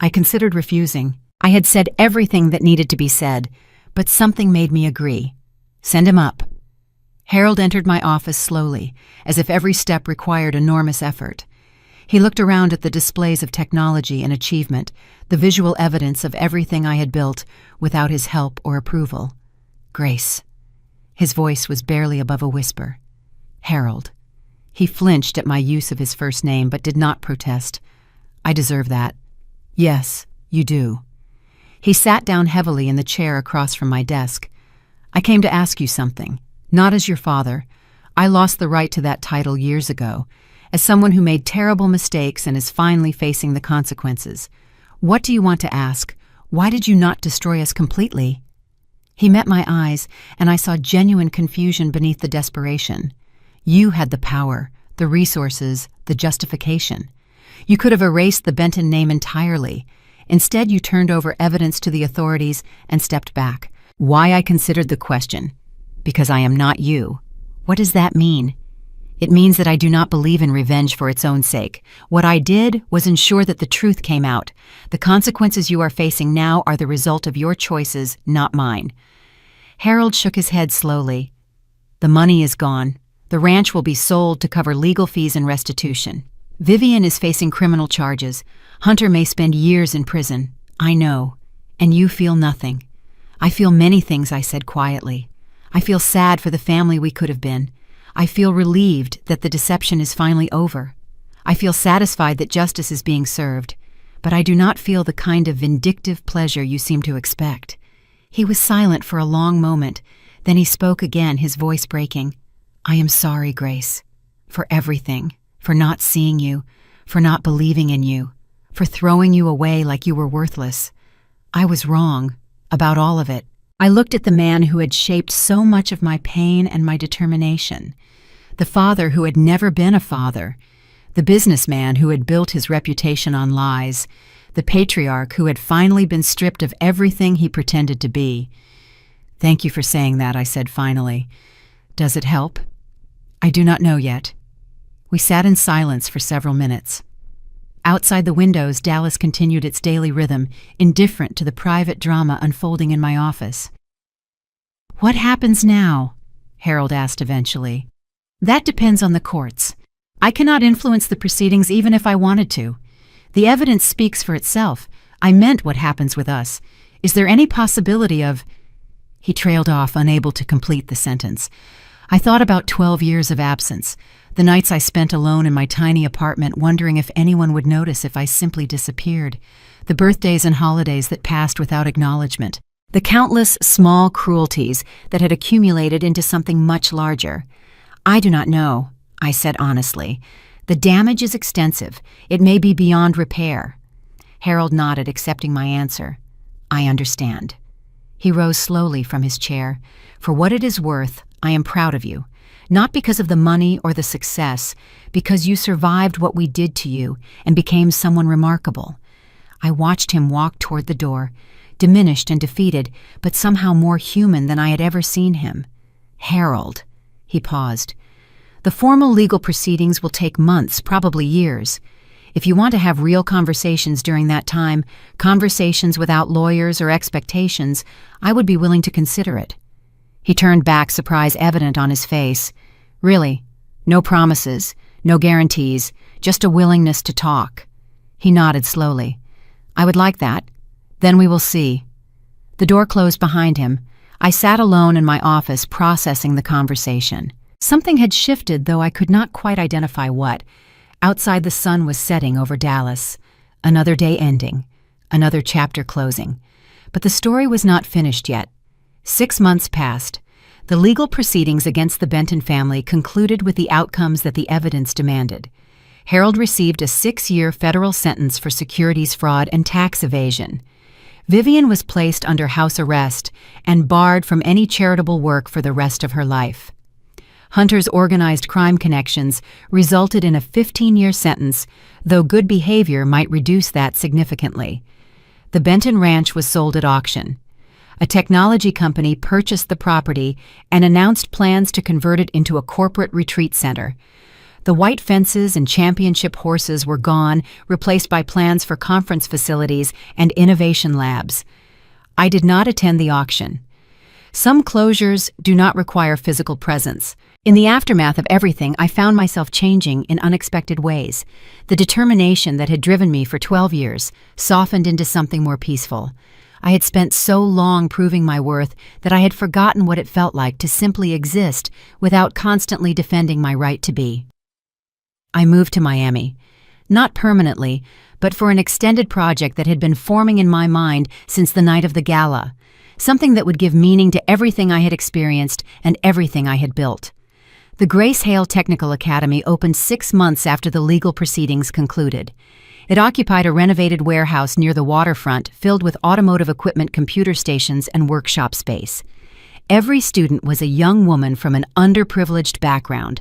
I considered refusing. I had said everything that needed to be said, but something made me agree. "Send him up." Harold entered my office slowly, as if every step required enormous effort. He looked around at the displays of technology and achievement, the visual evidence of everything I had built without his help or approval. Grace. His voice was barely above a whisper. Harold. He flinched at my use of his first name but did not protest. I deserve that. Yes, you do. He sat down heavily in the chair across from my desk. I came to ask you something. Not as your father. I lost the right to that title years ago, as someone who made terrible mistakes and is finally facing the consequences. What do you want to ask? Why did you not destroy us completely? He met my eyes, and I saw genuine confusion beneath the desperation. You had the power, the resources, the justification. You could have erased the Benton name entirely. Instead, you turned over evidence to the authorities and stepped back. Why I considered the question? Because I am not you. What does that mean? It means that I do not believe in revenge for its own sake. What I did was ensure that the truth came out. The consequences you are facing now are the result of your choices, not mine. Harold shook his head slowly. The money is gone. The ranch will be sold to cover legal fees and restitution. Vivian is facing criminal charges. Hunter may spend years in prison. I know. And you feel nothing. I feel many things, I said quietly. I feel sad for the family we could have been. I feel relieved that the deception is finally over. I feel satisfied that justice is being served, but I do not feel the kind of vindictive pleasure you seem to expect. He was silent for a long moment, then he spoke again, his voice breaking. I am sorry, Grace, for everything, for not seeing you, for not believing in you, for throwing you away like you were worthless. I was wrong about all of it. I looked at the man who had shaped so much of my pain and my determination, the father who had never been a father, the businessman who had built his reputation on lies, the patriarch who had finally been stripped of everything he pretended to be. Thank you for saying that, I said finally. Does it help? I do not know yet. We sat in silence for several minutes. Outside the windows, Dallas continued its daily rhythm, indifferent to the private drama unfolding in my office. What happens now? Harold asked eventually. That depends on the courts. I cannot influence the proceedings even if I wanted to. The evidence speaks for itself. I meant what happens with us. Is there any possibility of... He trailed off, unable to complete the sentence. I thought about 12 years of absence, the nights I spent alone in my tiny apartment wondering if anyone would notice if I simply disappeared, the birthdays and holidays that passed without acknowledgement, the countless small cruelties that had accumulated into something much larger. I do not know, I said honestly. The damage is extensive. It may be beyond repair. Harold nodded, accepting my answer. I understand. He rose slowly from his chair. For what it is worth, I am proud of you. Not because of the money or the success, because you survived what we did to you and became someone remarkable. I watched him walk toward the door, diminished and defeated, but somehow more human than I had ever seen him. Harold. He paused. The formal legal proceedings will take months, probably years. If you want to have real conversations during that time, conversations without lawyers or expectations, I would be willing to consider it. He turned back, surprise evident on his face. Really? No promises, no guarantees, just a willingness to talk. He nodded slowly. I would like that. Then we will see. The door closed behind him. I sat alone in my office processing the conversation. Something had shifted, though I could not quite identify what. Outside, the sun was setting over Dallas. Another day ending. Another chapter closing. But the story was not finished yet. 6 months passed. The legal proceedings against the Benton family concluded with the outcomes that the evidence demanded. Harold received a 6-year federal sentence for securities fraud and tax evasion. Vivian was placed under house arrest and barred from any charitable work for the rest of her life. Hunter's organized crime connections resulted in a 15-year sentence, though good behavior might reduce that significantly. The Benton Ranch was sold at auction. A technology company purchased the property and announced plans to convert it into a corporate retreat center. The white fences and championship horses were gone, replaced by plans for conference facilities and innovation labs. I did not attend the auction. Some closures do not require physical presence. In the aftermath of everything, I found myself changing in unexpected ways. The determination that had driven me for 12 years softened into something more peaceful. I had spent so long proving my worth that I had forgotten what it felt like to simply exist without constantly defending my right to be. I moved to Miami, not permanently, but for an extended project that had been forming in my mind since the night of the Gala, something that would give meaning to everything I had experienced and everything I had built. The Grace Hale Technical Academy opened 6 months after the legal proceedings concluded. It occupied a renovated warehouse near the waterfront filled with automotive equipment, computer stations, and workshop space. Every student was a young woman from an underprivileged background.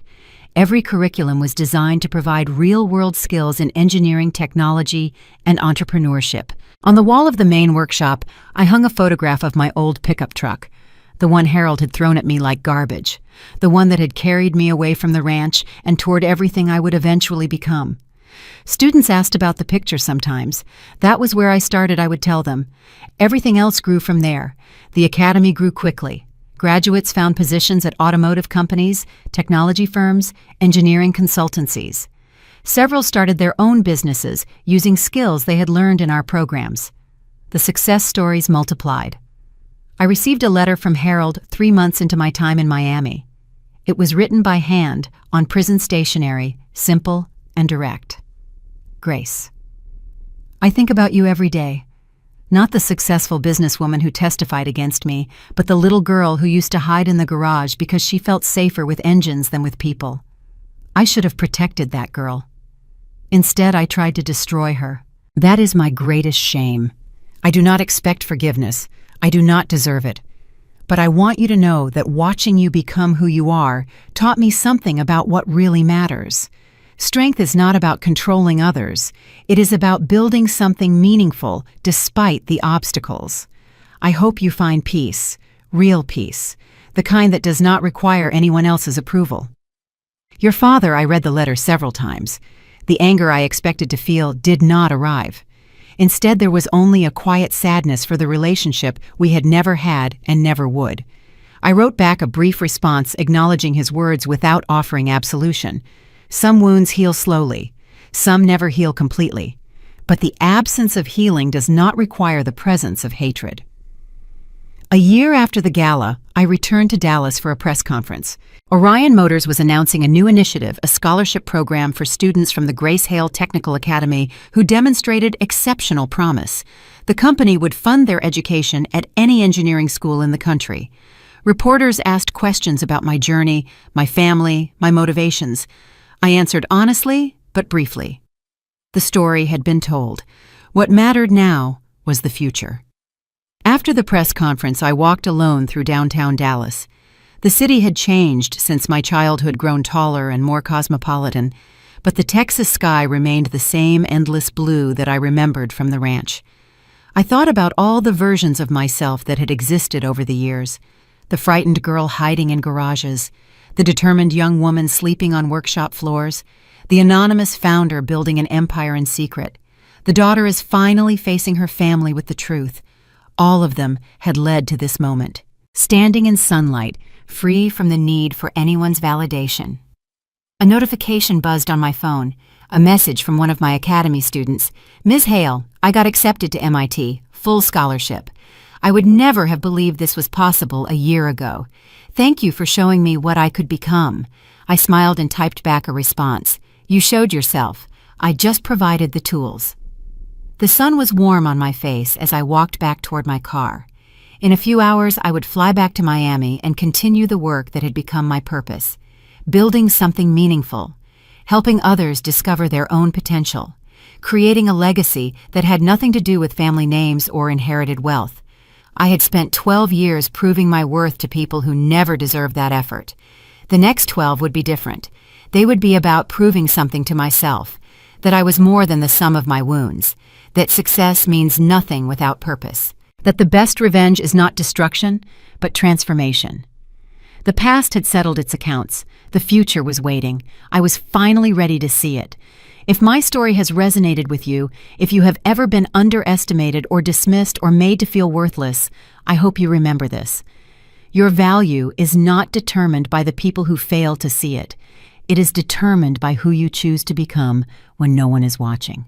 Every curriculum was designed to provide real-world skills in engineering, technology, and entrepreneurship. On the wall of the main workshop, I hung a photograph of my old pickup truck, the one Harold had thrown at me like garbage, the one that had carried me away from the ranch and toward everything I would eventually become. Students asked about the picture sometimes. That was where I started, I would tell them. Everything else grew from there. The academy grew quickly. Graduates found positions at automotive companies, technology firms, engineering consultancies. Several started their own businesses using skills they had learned in our programs. The success stories multiplied. I received a letter from Harold 3 months into my time in Miami. It was written by hand on prison stationery, simple and direct. Grace, I think about you every day. Not the successful businesswoman who testified against me, but the little girl who used to hide in the garage because she felt safer with engines than with people. I should have protected that girl. Instead, I tried to destroy her. That is my greatest shame. I do not expect forgiveness. I do not deserve it. But I want you to know that watching you become who you are taught me something about what really matters. Strength is not about controlling others. It is about building something meaningful despite the obstacles. I hope you find peace, real peace, the kind that does not require anyone else's approval. Your father, I read the letter several times. The anger I expected to feel did not arrive. Instead, there was only a quiet sadness for the relationship we had never had and never would. I wrote back a brief response acknowledging his words without offering absolution. Some wounds heal slowly, some never heal completely, but the absence of healing does not require the presence of hatred. A year after the Gala, I returned to Dallas for a press conference. Orion Motors was announcing a new initiative, a scholarship program for students from the Grace Hale Technical Academy who demonstrated exceptional promise. The company would fund their education at any engineering school in the country. Reporters asked questions about my journey, my family, my motivations. I answered honestly, but briefly. The story had been told. What mattered now was the future. After the press conference, I walked alone through downtown Dallas. The city had changed since my childhood, grown taller and more cosmopolitan, but the Texas sky remained the same endless blue that I remembered from the ranch. I thought about all the versions of myself that had existed over the years. The frightened girl hiding in garages, the determined young woman sleeping on workshop floors, the anonymous founder building an empire in secret. The daughter is finally facing her family with the truth. All of them had led to this moment. Standing in sunlight, free from the need for anyone's validation. A notification buzzed on my phone, a message from one of my academy students. Ms. Hale, I got accepted to MIT, full scholarship. I would never have believed this was possible a year ago. Thank you for showing me what I could become. I smiled and typed back a response. You showed yourself. I just provided the tools. The sun was warm on my face as I walked back toward my car. In a few hours, I would fly back to Miami and continue the work that had become my purpose, building something meaningful, helping others discover their own potential, creating a legacy that had nothing to do with family names or inherited wealth. I had spent 12 years proving my worth to people who never deserved that effort. The next 12 would be different. They would be about proving something to myself, that I was more than the sum of my wounds, that success means nothing without purpose, that the best revenge is not destruction, but transformation. The past had settled its accounts. The future was waiting. I was finally ready to see it. If my story has resonated with you, if you have ever been underestimated or dismissed or made to feel worthless, I hope you remember this. Your value is not determined by the people who fail to see it. It is determined by who you choose to become when no one is watching.